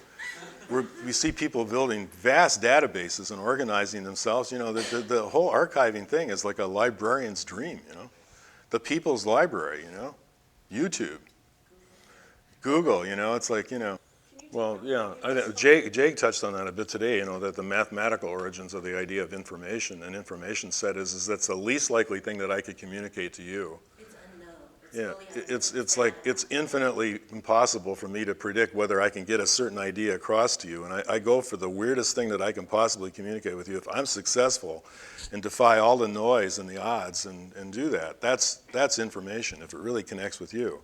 We see people building vast databases and organizing themselves. You know, the whole archiving thing is like a librarian's dream, you know? The people's library, you know? YouTube. Google, you know, it's like, you know. Well, yeah, Jake touched on that a bit today, you know, that the mathematical origins of the idea of information and information set is that's the least likely thing that I could communicate to you. It's unknown. It's like, it's infinitely impossible for me to predict whether I can get a certain idea across to you. And I go for the weirdest thing that I can possibly communicate with you. If I'm successful and defy all the noise and the odds and do that, that's information, if it really connects with you.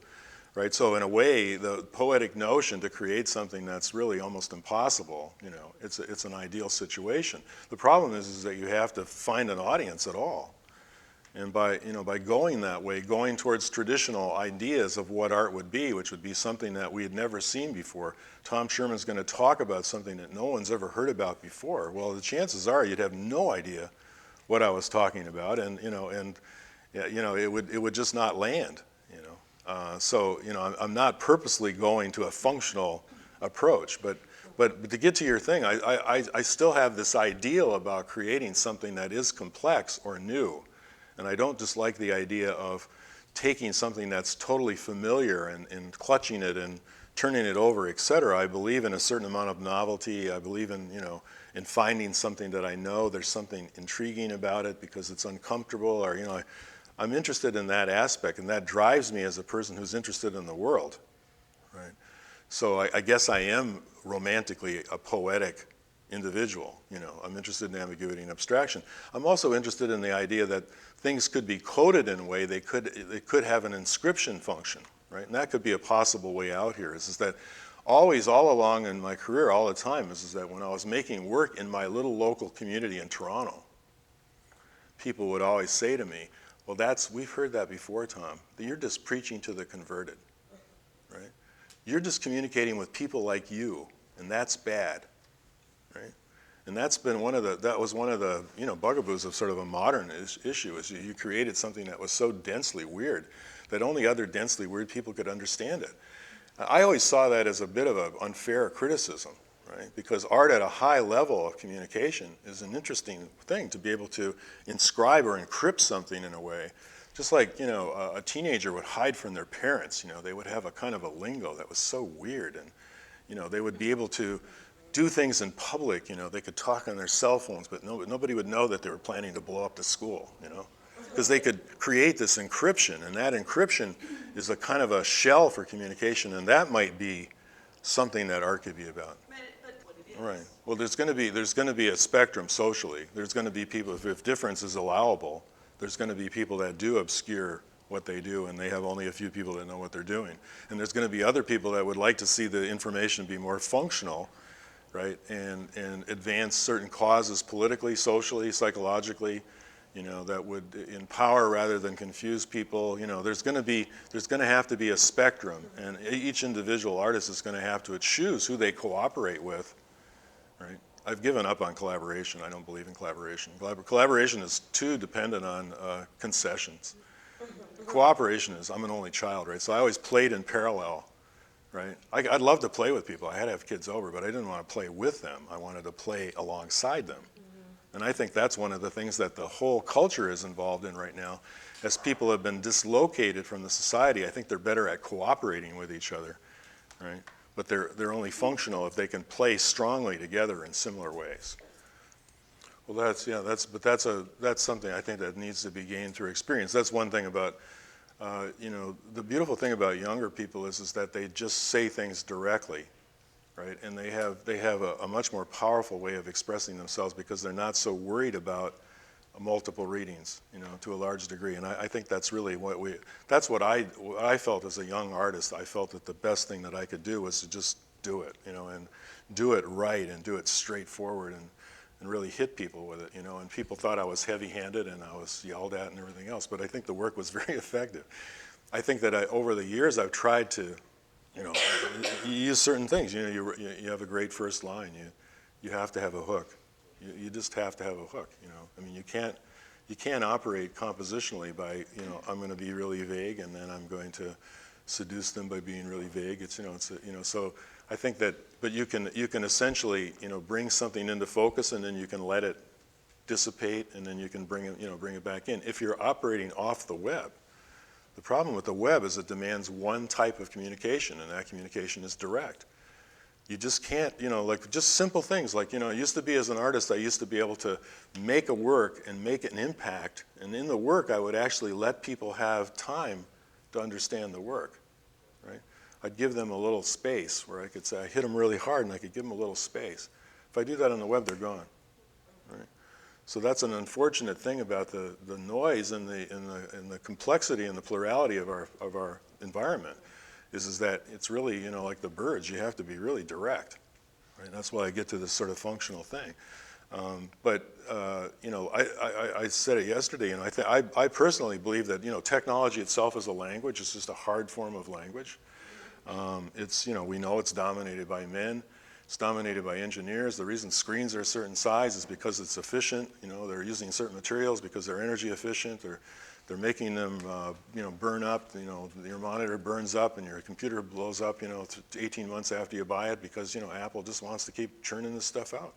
Right? So in a way, the poetic notion to create something that's really almost impossible, you know, it's an ideal situation. The problem is that you have to find an audience at all. And by going that way, going towards traditional ideas of what art would be, which would be something that we had never seen before. Tom Sherman's going to talk about something that no one's ever heard about before. Well, the chances are you'd have no idea what I was talking about, and it would just not land. So, you know, I'm not purposely going to a functional approach, but to get to your thing, I still have this ideal about creating something that is complex or new. And I don't just like the idea of taking something that's totally familiar and clutching it and turning it over, et cetera. I believe in a certain amount of novelty. I believe in, you know, in finding something that I know there's something intriguing about it because it's uncomfortable, or, you know, I'm interested in that aspect, and that drives me as a person who's interested in the world, right? So I guess I am romantically a poetic individual, you know. I'm interested in ambiguity and abstraction. I'm also interested in the idea that things could be coded in a way they could have an inscription function, right? And that could be a possible way out here, is that always, all along in my career, all the time, is that when I was making work in my little local community in Toronto, people would always say to me, well, we've heard that before, Tom, that you're just preaching to the converted, right? You're just communicating with people like you, and that's bad, right? And that was one of the you know, bugaboos of sort of a modern issue, is you created something that was so densely weird that only other densely weird people could understand it. I always saw that as a bit of an unfair criticism, right? Because art at a high level of communication is an interesting thing, to be able to inscribe or encrypt something in a way. Just like, you know, a teenager would hide from their parents, you know, they would have a kind of a lingo that was so weird, and, you know, they would be able to do things in public, you know, they could talk on their cell phones, but nobody would know that they were planning to blow up the school, you know, because they could create this encryption, and that encryption is a kind of a shell for communication, and that might be something that art could be about. Right. Well, there's going to be a spectrum socially. There's going to be people, if difference is allowable, there's going to be people that do obscure what they do, and they have only a few people that know what they're doing. And there's going to be other people that would like to see the information be more functional, right, and advance certain causes politically, socially, psychologically, you know, that would empower rather than confuse people. You know, there's going to have to be a spectrum, and each individual artist is going to have to choose who they cooperate with. Right? I've given up on collaboration. I don't believe in collaboration. Collaboration is too dependent on concessions. Cooperation is, I'm an only child, right? So I always played in parallel, right? I'd love to play with people. I had to have kids over, but I didn't want to play with them. I wanted to play alongside them, And I think that's one of the things that the whole culture is involved in right now. As people have been dislocated from the society, I think they're better at cooperating with each other, right? But they're only functional if they can play strongly together in similar ways. Well, that's something I think that needs to be gained through experience. That's one thing about, the beautiful thing about younger people is that they just say things directly, right? And they have a much more powerful way of expressing themselves because they're not so worried about multiple readings, to a large degree. And I think that's really that's what I felt as a young artist. I felt that the best thing that I could do was to just do it, and do it right and do it straightforward and really hit people with it, and people thought I was heavy-handed and I was yelled at and everything else, but I think the work was very effective. I think that over the years I've tried to, you use certain things. You have a great first line. You have to have a hook. You just have to have a hook. I mean, you can't operate compositionally by, I'm going to be really vague and then I'm going to seduce them by being really vague. So I think that, but you can essentially, bring something into focus and then you can let it dissipate and then you can bring it back in. If you're operating off the web, the problem with the web is it demands one type of communication, and that communication is direct. You just can't, like just simple things like, it used to be as an artist, I used to be able to make a work and make an impact. And in the work, I would actually let people have time to understand the work, right? I'd give them a little space where I could say, I hit them really hard and I could give them a little space. If I do that on the web, they're gone, right? So that's an unfortunate thing about the noise and the complexity and the plurality of our environment is that it's really, like the birds, you have to be really direct, right? That's why I get to this sort of functional thing. I said it yesterday, and I personally believe that, technology itself is a language. It's just a hard form of language. We know it's dominated by men. It's dominated by engineers. The reason screens are a certain size is because it's efficient. They're using certain materials because they're energy efficient. They're making them, burn up. Your monitor burns up and your computer blows up, 18 months after you buy it because, Apple just wants to keep churning this stuff out.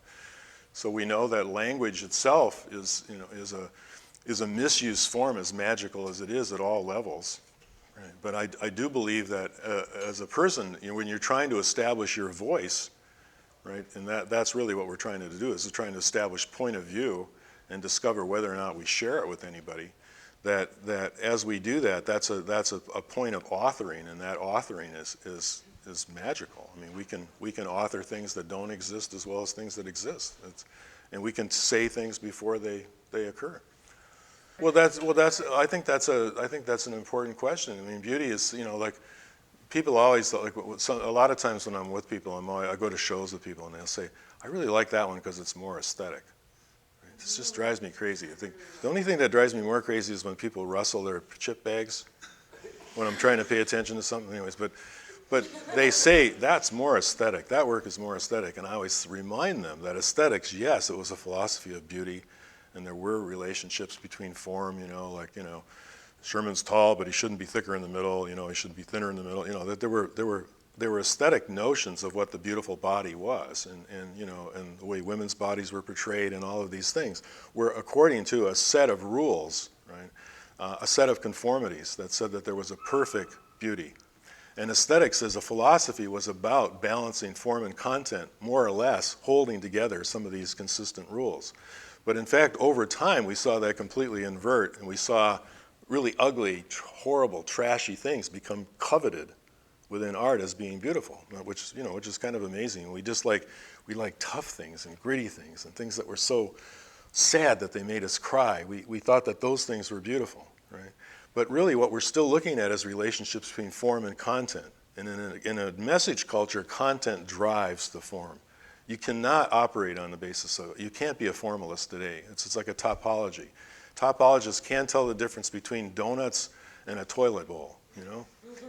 So we know that language itself is a misuse form, as magical as it is at all levels. Right? But I do believe that as a person, when you're trying to establish your voice, right, and that's really what we're trying to do, is trying to establish point of view and discover whether or not we share it with anybody. That as we do that, that's a point of authoring, and that authoring is magical. I mean, we can author things that don't exist as well as things that exist, and we can say things before they occur. I think that's an important question. I mean, beauty is, like people always, like a lot of times when I'm with people, I go to shows with people and they'll say, I really like that one because it's more aesthetic. It just drives me crazy. I think the only thing that drives me more crazy is when people rustle their chip bags when I'm trying to pay attention to something. Anyways, but they say that's more aesthetic. That work is more aesthetic, and I always remind them that aesthetics, yes, it was a philosophy of beauty, and there were relationships between form. Sherman's tall, but he shouldn't be thicker in the middle. He should be thinner in the middle. That there were aesthetic notions of what the beautiful body was, and the way women's bodies were portrayed, and all of these things were according to a set of rules, right? A set of conformities that said that there was a perfect beauty. And aesthetics as a philosophy was about balancing form and content, more or less holding together some of these consistent rules. But in fact, over time, we saw that completely invert, and we saw really ugly, horrible, trashy things become coveted within art as being beautiful, which is kind of amazing. We like tough things and gritty things and things that were so sad that they made us cry. We thought that those things were beautiful, right? But really what we're still looking at is relationships between form and content. And in a message culture, content drives the form. You cannot operate on the basis of it. You can't be a formalist today. It's like a topology. Topologists can't tell the difference between donuts and a toilet bowl,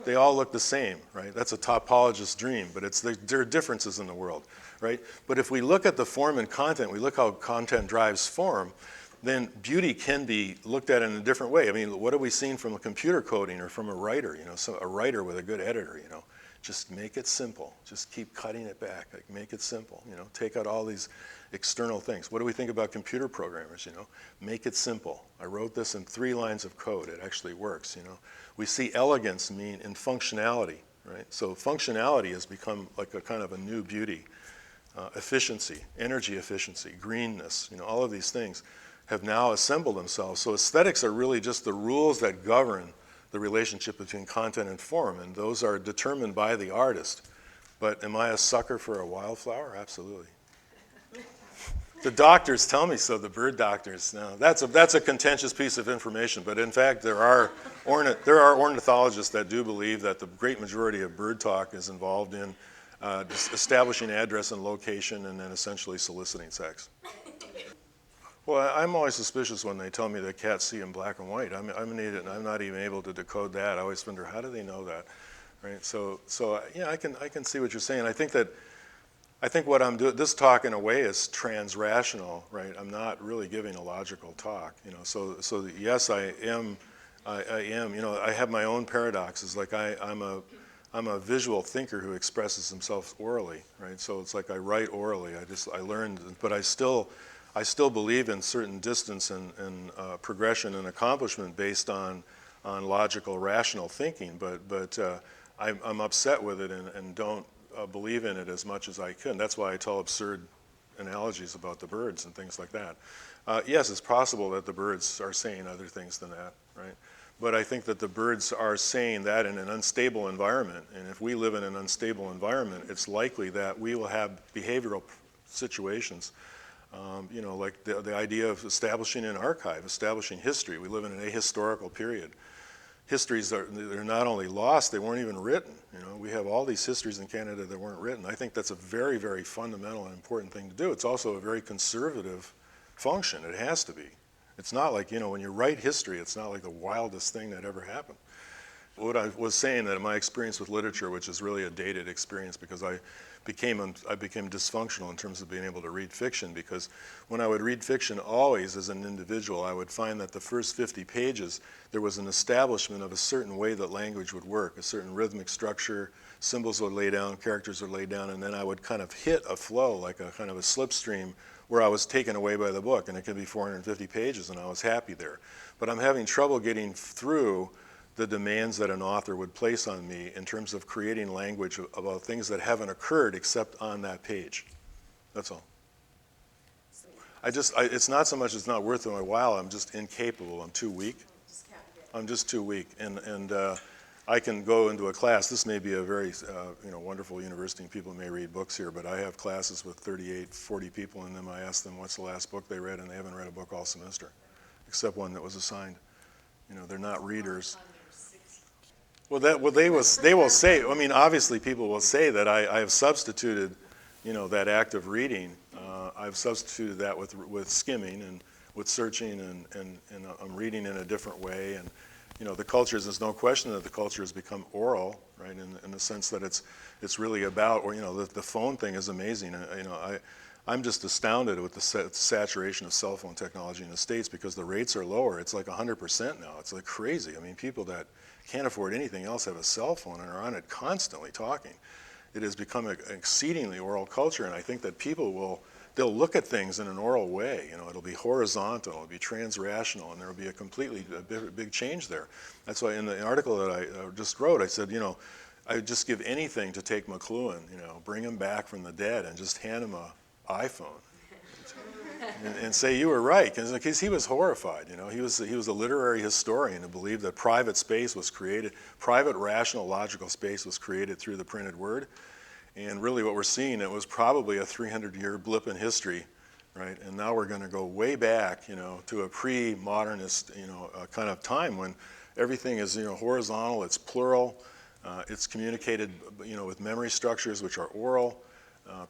They all look the same, right? That's a topologist's dream, but there are differences in the world, right? But if we look at the form and content, we look how content drives form, then beauty can be looked at in a different way. I mean, what have we seen from a computer coding or from a writer, a writer with a good editor, Just make it simple. Just keep cutting it back. Like, make it simple. Take out all these external things. What do we think about computer programmers? Make it simple. I wrote this in 3 lines of code. It actually works. We see elegance mean in functionality, right? So functionality has become like a kind of a new beauty. Efficiency, energy efficiency, greenness, all of these things have now assembled themselves. So aesthetics are really just the rules that govern the relationship between content and form, and those are determined by the artist. But am I a sucker for a wildflower? Absolutely. The doctors tell me so, the bird doctors. Now, that's a contentious piece of information, but in fact, there are ornithologists that do believe that the great majority of bird talk is involved in establishing address and location and then essentially soliciting sex. Well, I'm always suspicious when they tell me that cats see in black and white. I'm an idiot, and I'm not even able to decode that. I always wonder, how do they know that, right? So yeah, I can see what you're saying. I think what I'm doing, this talk in a way is trans-rational, right? I'm not really giving a logical talk, So yes, I am. I have my own paradoxes. Like I'm a visual thinker who expresses himself orally, right? So it's like I write orally. I learned, but I still believe in certain distance and progression and accomplishment based on logical, rational thinking. But I'm upset with it and don't believe in it as much as I can. That's why I tell absurd analogies about the birds and things like that. Yes, it's possible that the birds are saying other things than that, right? But I think that the birds are saying that in an unstable environment. And if we live in an unstable environment, it's likely that we will have behavioral situations. Like the idea of establishing an archive, establishing history. We live in an ahistorical period. Histories they're not only lost, they weren't even written. We have all these histories in Canada that weren't written. I think that's a very, very fundamental and important thing to do. It's also a very conservative function. It has to be. It's not like, when you write history, it's not like the wildest thing that ever happened. What I was saying, that my experience with literature, which is really a dated experience because I became dysfunctional in terms of being able to read fiction, because when I would read fiction always as an individual, I would find that the first 50 pages, there was an establishment of a certain way that language would work, a certain rhythmic structure, symbols would lay down, characters would lay down, and then I would kind of hit a flow, like a kind of a slipstream, where I was taken away by the book, and it could be 450 pages, and I was happy there. But I'm having trouble getting through the demands that an author would place on me in terms of creating language about things that haven't occurred except on that page. That's all. It's not so much it's not worth my while, I'm just incapable, I'm too weak. I'm just too weak, and I can go into a class. This may be a very wonderful university and people may read books here, but I have classes with 38, 40 people in them. I ask them what's the last book they read, and they haven't read a book all semester, except one that was assigned. They're not readers. Well, they will say, obviously people will say that I have substituted, that act of reading. I've substituted that with skimming and with searching, and I'm reading in a different way. And, the cultures, there's no question that the culture has become oral, right, in the sense that it's really about, or, the phone thing is amazing. I'm just astounded with the saturation of cell phone technology in the States because the rates are lower. It's like 100% now. It's like crazy. People that can't afford anything else have a cell phone and are on it constantly talking. It has become an exceedingly oral culture, and I think that they'll look at things in an oral way. It'll be horizontal, it'll be trans-rational, and there'll be a big change there. That's why in the article that I just wrote, I said, I'd just give anything to take McLuhan, bring him back from the dead and just hand him an iPhone and say you were right, because he was horrified. He was a literary historian who believed that private space was created, private rational logical space was created through the printed word. And really what we're seeing, it was probably a 300-year blip in history, right? And now we're going to go way back, to a pre-modernist, kind of time when everything is, horizontal, it's plural, it's communicated, with memory structures which are oral.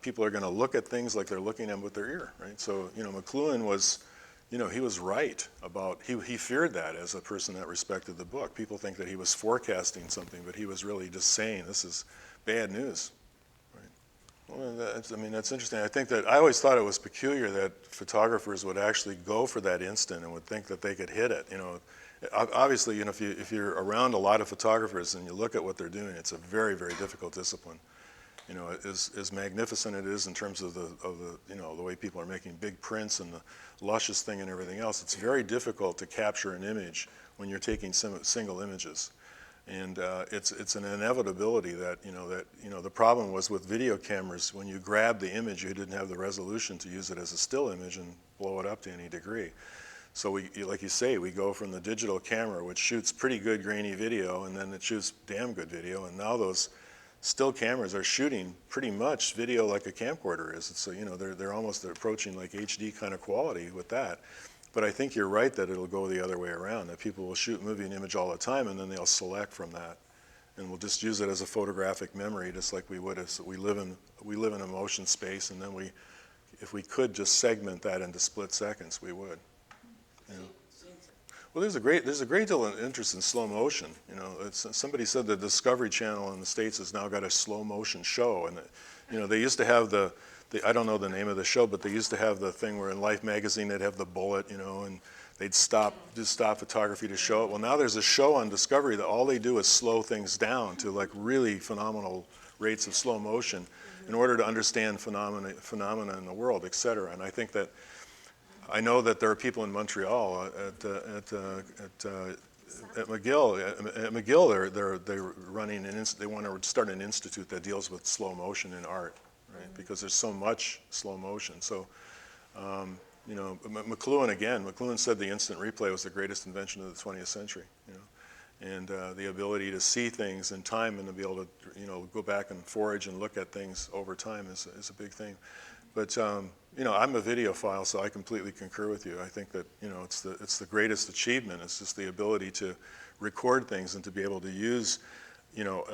People are going to look at things like they're looking at them with their ear, right? So, McLuhan was, he was right about, he feared that as a person that respected the book. People think that he was forecasting something, but he was really just saying this is bad news. Well, that's interesting. I think that I always thought it was peculiar that photographers would actually go for that instant and would think that they could hit it, Obviously, you know, if you're around a lot of photographers and you look at what they're doing, it's a very, very difficult discipline. You know, as magnificent it is in terms of the you know, the way people are making big prints and the luscious thing and everything else, it's very difficult to capture an image when you're taking single images. And it's an inevitability that, the problem was with video cameras, when you grabbed the image, you didn't have the resolution to use it as a still image and blow it up to any degree. So like you say, we go from the digital camera, which shoots pretty good grainy video, and then it shoots damn good video, and now those still cameras are shooting pretty much video like a camcorder is. So, you know, they're almost approaching like HD kind of quality with that. But I think you're right that it'll go the other way around, that people will shoot movie and image all the time, and then they'll select from that. And we'll just use it as a photographic memory, just like we would if we live in a motion space, and then if we could just segment that into split seconds, we would. You know? Well, there's a great deal of interest in slow motion. You know, somebody said the Discovery Channel in the States has now got a slow motion show, and you know, they used to have I don't know the name of the show, but they used to have the thing where in Life magazine they'd have the bullet, you know, and they'd stop photography to show it. Well, now there's a show on Discovery that all they do is slow things down to like really phenomenal rates of slow motion in order to understand phenomena in the world, et cetera. And I think that I know that there are people in Montreal at McGill. They're running they want to start an institute that deals with slow motion in art, right? Because there's so much slow motion. So, you know, McLuhan said the instant replay was the greatest invention of the 20th century. You know, and the ability to see things in time and to be able to, you know, go back and forage and look at things over time is a big thing. But you know, I'm a videophile, so I completely concur with you. I think that, you know, it's the greatest achievement. It's just the ability to record things and to be able to use, you know,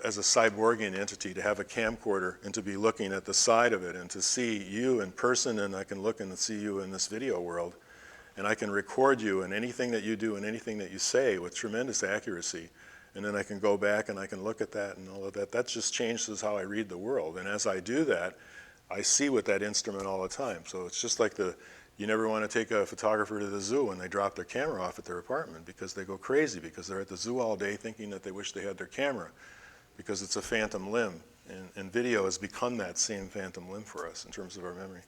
as a cyborgian entity, to have a camcorder and to be looking at the side of it and to see you in person, and I can look and see you in this video world, and I can record you and anything that you do and anything that you say with tremendous accuracy, and then I can go back and I can look at that and all of that. That just changes how I read the world, and as I do that, I see with that instrument all the time. So it's just like you never want to take a photographer to the zoo when they drop their camera off at their apartment, because they go crazy because they're at the zoo all day thinking that they wish they had their camera, because it's a phantom limb. And video has become that same phantom limb for us in terms of our memory.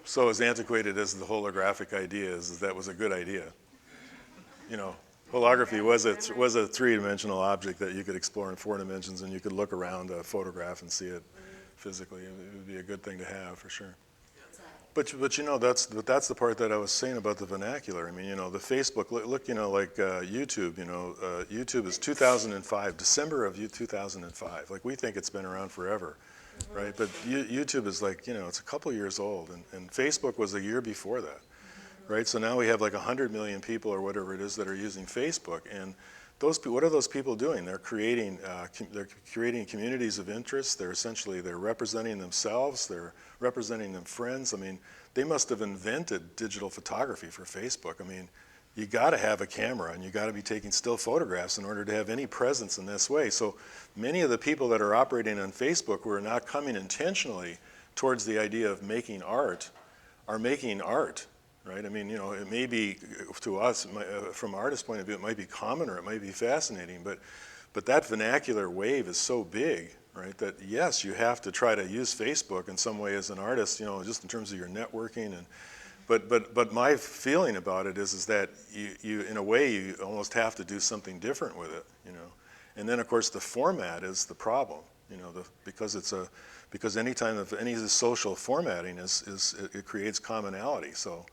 So as antiquated as the holographic idea is, that was a good idea. You know, holography was a three-dimensional object that you could explore in 4 dimensions, and you could look around a photograph and see it physically. It would be a good thing to have, for sure. But you know, that's the part that I was saying about the vernacular. I mean, you know, the Facebook, look, you know, like YouTube, you know, YouTube is 2005, December of 2005. Like, we think it's been around forever, right? But YouTube is like, you know, it's a couple years old, and Facebook was a year before that, right? So now we have like 100 million people or whatever it is that are using Facebook, and what are those people doing? They're creating communities of interest. They're representing themselves. They're representing their friends. I mean, they must have invented digital photography for Facebook. I mean, you got to have a camera and you got to be taking still photographs in order to have any presence in this way. So many of the people that are operating on Facebook who are not coming intentionally towards the idea of making art are making art. Right? I mean, you know, it may be, to us, from an artist's point of view, it might be common or it might be fascinating, but that vernacular wave is so big, right, that yes, you have to try to use Facebook in some way as an artist, you know, just in terms of your networking. But my feeling about it is that you, in a way, you almost have to do something different with it, you know. And then, of course, the format is the problem, you know, because anytime any social formatting it creates commonality. So,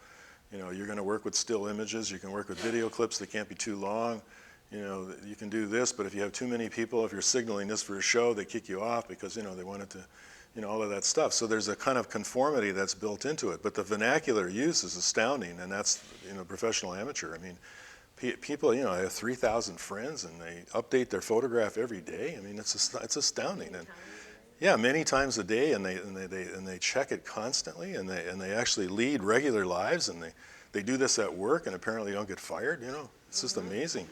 you know, you're going to work with still images, you can work with video clips that can't be too long, you know, you can do this, but if you have too many people, if you're signaling this for a show, they kick you off because, you know, they want it to, you know, all of that stuff. So there's a kind of conformity that's built into it, but the vernacular use is astounding, and that's, you know, professional amateur. I mean, people, you know, I have 3,000 friends and they update their photograph every day. I mean, it's astounding. And yeah, many times a day, and they check it constantly, and they actually lead regular lives, and they do this at work, and apparently don't get fired. You know, it's just amazing.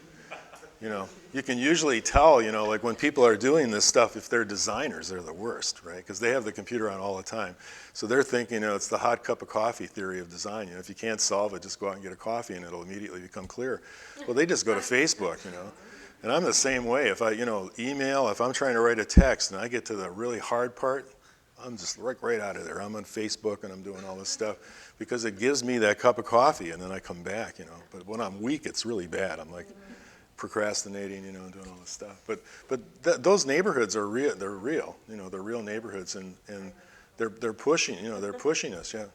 You can usually tell, like when people are doing this stuff, if they're designers, they're the worst, right? Because they have the computer on all the time. So they're thinking, it's the hot cup of coffee theory of design. If you can't solve it, just go out and get a coffee and it'll immediately become clear. Well, they just go to Facebook, And I'm the same way. If I, email, if I'm trying to write a text and I get to the really hard part, I'm just right out of there. I'm on Facebook and I'm doing all this stuff because it gives me that cup of coffee and then I come back, But when I'm weak, it's really bad. I'm like procrastinating, and doing all this stuff. But those neighborhoods are real. They're real. They're real neighborhoods, and they're pushing. They're pushing us. Yeah.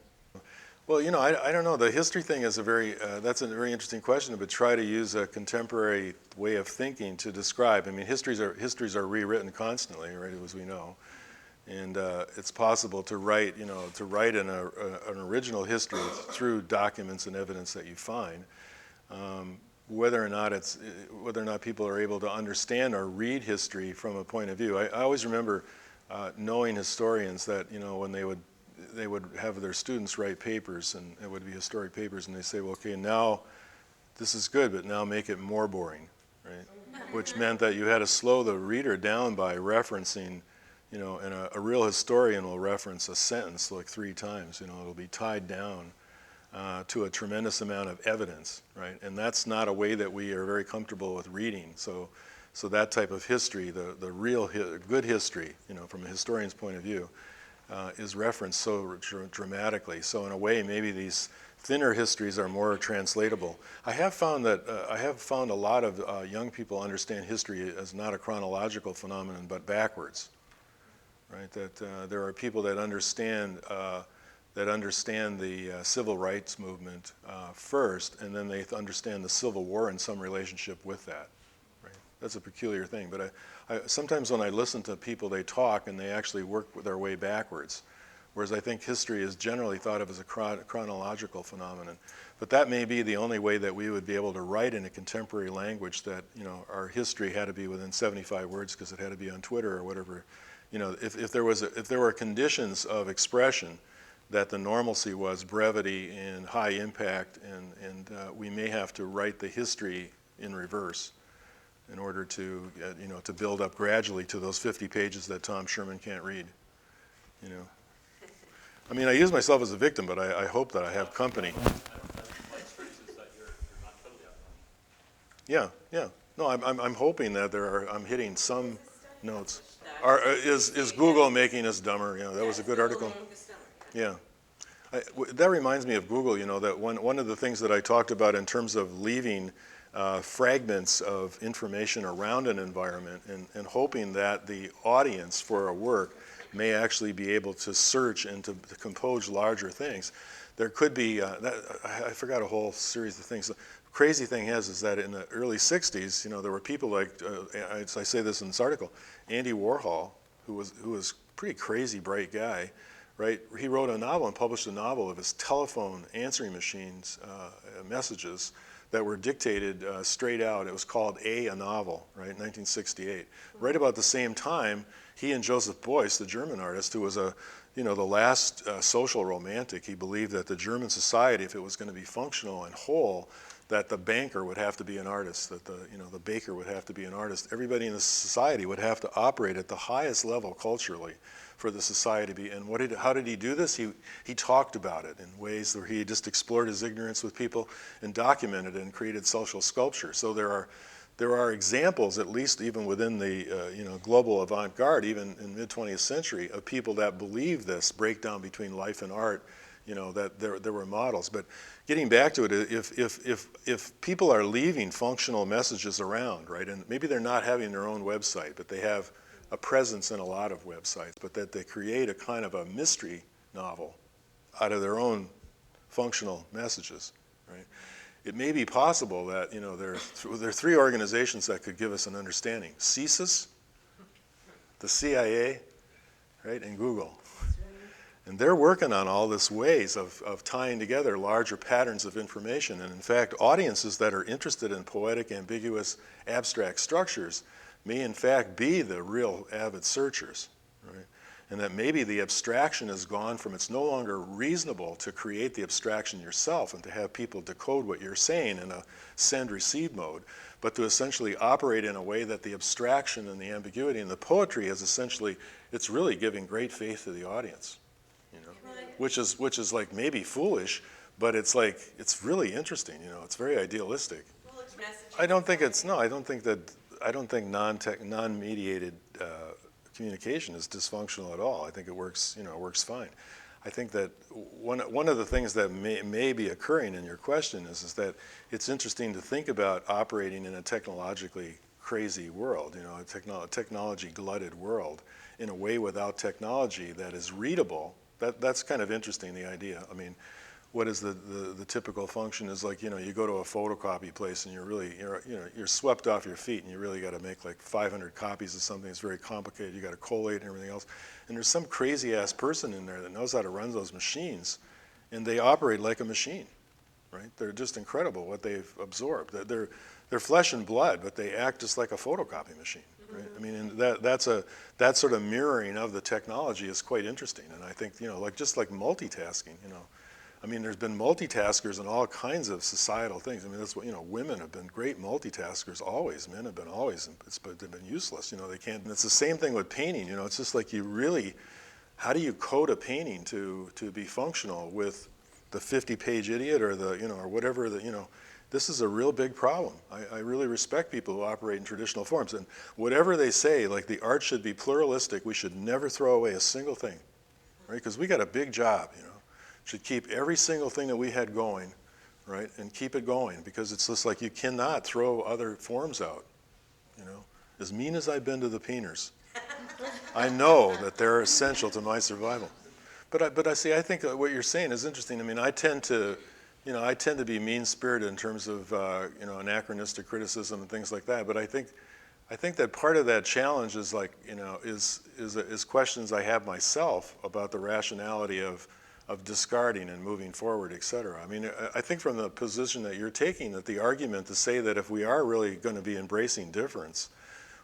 Well, I don't know. The history thing is that's a very interesting question. But try to use a contemporary way of thinking to describe. I mean, histories are rewritten constantly, right? As we know. And it's possible to write, an original history through documents and evidence that you find. Whether or not people are able to understand or read history from a point of view. I always remember knowing historians that when they would have their students write papers, and it would be historic papers, and they say, well, okay, now this is good, but now make it more boring, right? Which meant that you had to slow the reader down by referencing. And a real historian will reference a sentence like 3 times. It'll be tied down to a tremendous amount of evidence, right? And that's not a way that we are very comfortable with reading. So that type of history, the real good history, from a historian's point of view, is referenced so dramatically. So in a way, maybe these thinner histories are more translatable. I have found a lot of young people understand history as not a chronological phenomenon, but backwards. Right, that there are people that understand the civil rights movement first, and then they understand the Civil War in some relationship with that. Right, that's a peculiar thing. But I sometimes when I listen to people, they talk and they actually work their way backwards, whereas I think history is generally thought of as a chronological phenomenon. But that may be the only way that we would be able to write in a contemporary language that our history had to be within 75 words because it had to be on Twitter or whatever. If there were conditions of expression that the normalcy was brevity and high impact, and we may have to write the history in reverse in order to to build up gradually to those 50 pages that Tom Sherman can't read. I mean, I use myself as a victim, but I hope that I have company. Yeah. No, I'm hoping that I'm hitting some notes. Is Google making us dumber? That was a good article. Yeah. That reminds me of Google, that one of the things that I talked about in terms of leaving fragments of information around an environment and hoping that the audience for a work may actually be able to search and to compose larger things. There could be, I forgot a whole series of things. The crazy thing is that in the early 60s, there were people like, I say this in this article, Andy Warhol, who was a pretty crazy, bright guy, right? He wrote a novel and published a novel of his telephone answering machines messages that were dictated straight out. It was called A Novel, right, 1968. Right about the same time, he and Joseph Beuys, the German artist, who was the last social romantic, he believed that the German society, if it was going to be functional and whole, that the banker would have to be an artist, that the baker would have to be an artist. Everybody in the society would have to operate at the highest level culturally for the society to be. And how did he do this? He talked about it in ways where he just explored his ignorance with people and documented it and created social sculpture. So there are examples, at least even within the global avant-garde, even in mid-20th century, of people that believe this breakdown between life and art. That there were models. But getting back to it, if people are leaving functional messages around, right, and maybe they're not having their own website, but they have a presence in a lot of websites, but that they create a kind of a mystery novel out of their own functional messages, right? It may be possible that there are 3 organizations that could give us an understanding: CSIS, the CIA, right, and Google. And they're working on all this ways of tying together larger patterns of information. And in fact, audiences that are interested in poetic, ambiguous, abstract structures may in fact be the real avid searchers, right? and that maybe the abstraction is gone from, it's no longer reasonable to create the abstraction yourself and to have people decode what you're saying in a send-receive mode, but to essentially operate in a way that the abstraction and the ambiguity and the poetry is essentially, it's really giving great faith to the audience, you know, which is like maybe foolish, but it's like, it's really interesting, you know, it's very idealistic. Well, it's messaging. I don't think it's, no, I don't think non-mediated communication is dysfunctional at all. I think it works, you know, it works fine. I think that one of the things that may be occurring in your question is that it's interesting to think about operating in a technologically crazy world, you know, a technology-glutted world in a way without technology that is readable. That's kind of interesting, the idea. I mean, what is the typical function is like, you know, you go to a photocopy place and you're swept off your feet and you really got to make like 500 copies of something that's very complicated. You got to collate and everything else. And there's some crazy ass person in there that knows how to run those machines, and they operate like a machine, right? They're just incredible what they've absorbed. They're flesh and blood, but they act just like a photocopy machine, right? I mean, and that sort of mirroring of the technology is quite interesting. And I think, you know, like just like multitasking, you know, I mean, there's been multitaskers in all kinds of societal things. I mean, that's what, you know, women have been great multitaskers always. Men have been always, but they've been useless. You know, they can't. And it's the same thing with painting. You know, it's just like you really, how do you code a painting to be functional with the 50-page idiot or the, you know, or whatever the, you know, this is a real big problem. I really respect people who operate in traditional forms. And whatever they say, like the art should be pluralistic. We should never throw away a single thing, right? Because we got a big job, you know. Should keep every single thing that we had going, right, and keep it going, because it's just like you cannot throw other forms out, you know. As mean as I've been to the painters, I know that they're essential to my survival. But I see, I think what you're saying is interesting. I mean, I tend to be mean-spirited in terms of, you know, anachronistic criticism and things like that, but I think that part of that challenge is like, you know, is questions I have myself about the rationality of discarding and moving forward, et cetera. I mean, I think from the position that you're taking, that the argument to say that if we are really going to be embracing difference,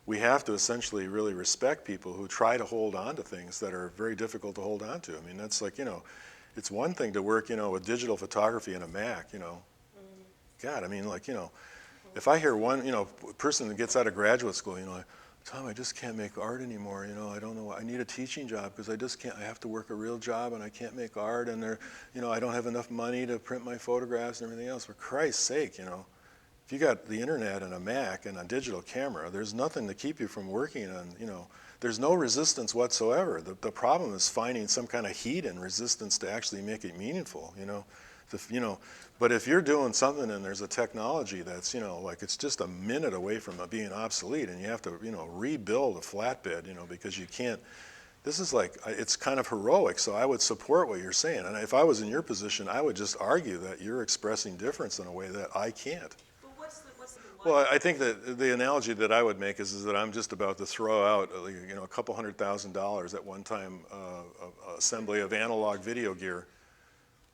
we have to essentially really respect people who try to hold on to things that are very difficult to hold on to. I mean, that's like, you know, it's one thing to work, you know, with digital photography and a Mac, you know. God, I mean, like, you know, if I hear one, you know, person that gets out of graduate school, you know, Tom, I just can't make art anymore. You know, I don't know. I need a teaching job because I just can't. I have to work a real job and I can't make art. And you know, I don't have enough money to print my photographs and everything else. For Christ's sake, you know, if you got the internet and a Mac and a digital camera, there's nothing to keep you from working on. You know, there's no resistance whatsoever. The problem is finding some kind of heat and resistance to actually make it meaningful. You know. You know, but if you're doing something and there's a technology that's, you know, like it's just a minute away from being obsolete and you have to, you know, rebuild a flatbed, you know, because you can't, this is like, it's kind of heroic, so I would support what you're saying. And if I was in your position, I would just argue that you're expressing difference in a way that I can't. Well, what's the Well, I think that the analogy that I would make is that I'm just about to throw out, you know, a couple $100,000 at one time assembly of analog video gear.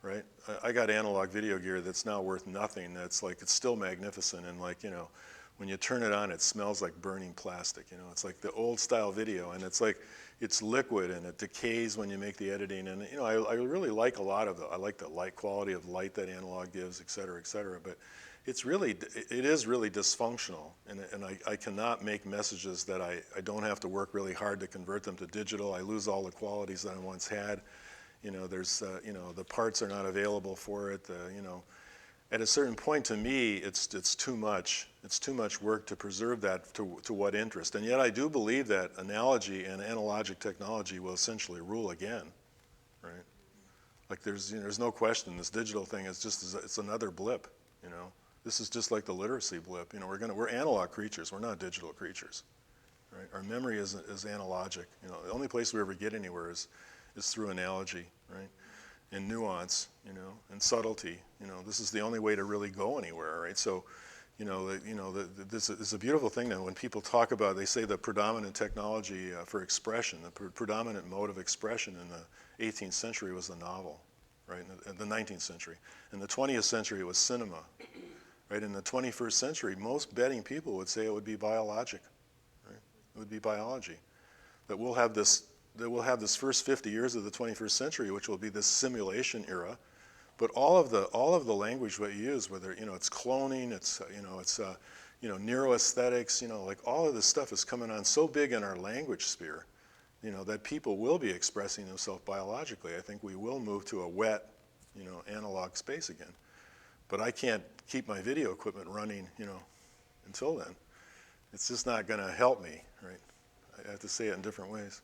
Right? I got analog video gear that's now worth nothing. That's like, it's still magnificent. And like, you know, when you turn it on, it smells like burning plastic. You know, it's like the old style video, and it's like, it's liquid and it decays when you make the editing. And, you know, I really like a lot of I like the light quality of light that analog gives, et cetera, et cetera. But it is really dysfunctional. And I cannot make messages that I don't have to work really hard to convert them to digital. I lose all the qualities that I once had. You know, there's, you know, the parts are not available for it. You know, at a certain point, to me, it's too much. It's too much work to preserve that to what interest. And yet, I do believe that analogy and analogic technology will essentially rule again, right? Like there's, you know, there's no question. This digital thing is just it's another blip. You know, this is just like the literacy blip. You know, we're analog creatures. We're not digital creatures, right? Our memory is analogic. You know, the only place we ever get anywhere is through analogy, right? And nuance, you know, and subtlety. You know, this is the only way to really go anywhere, right? So, you know, this is a beautiful thing now when people talk about, they say the predominant technology for expression, the predominant mode of expression in the 18th century was the novel, right? In the 19th century. In the 20th century, it was cinema, right? In the 21st century, most betting people would say it would be biologic, right? It would be biology. That we'll have this that we'll have this first 50 years of the 21st century, which will be this simulation era. But all of the language we use, whether it's cloning, it's neuroaesthetics, like all of this stuff is coming on so big in our language sphere, that people will be expressing themselves biologically. I think we will move to a wet, analog space again. But I can't keep my video equipment running, until then. It's just not going to help me, right? I have to say it in different ways.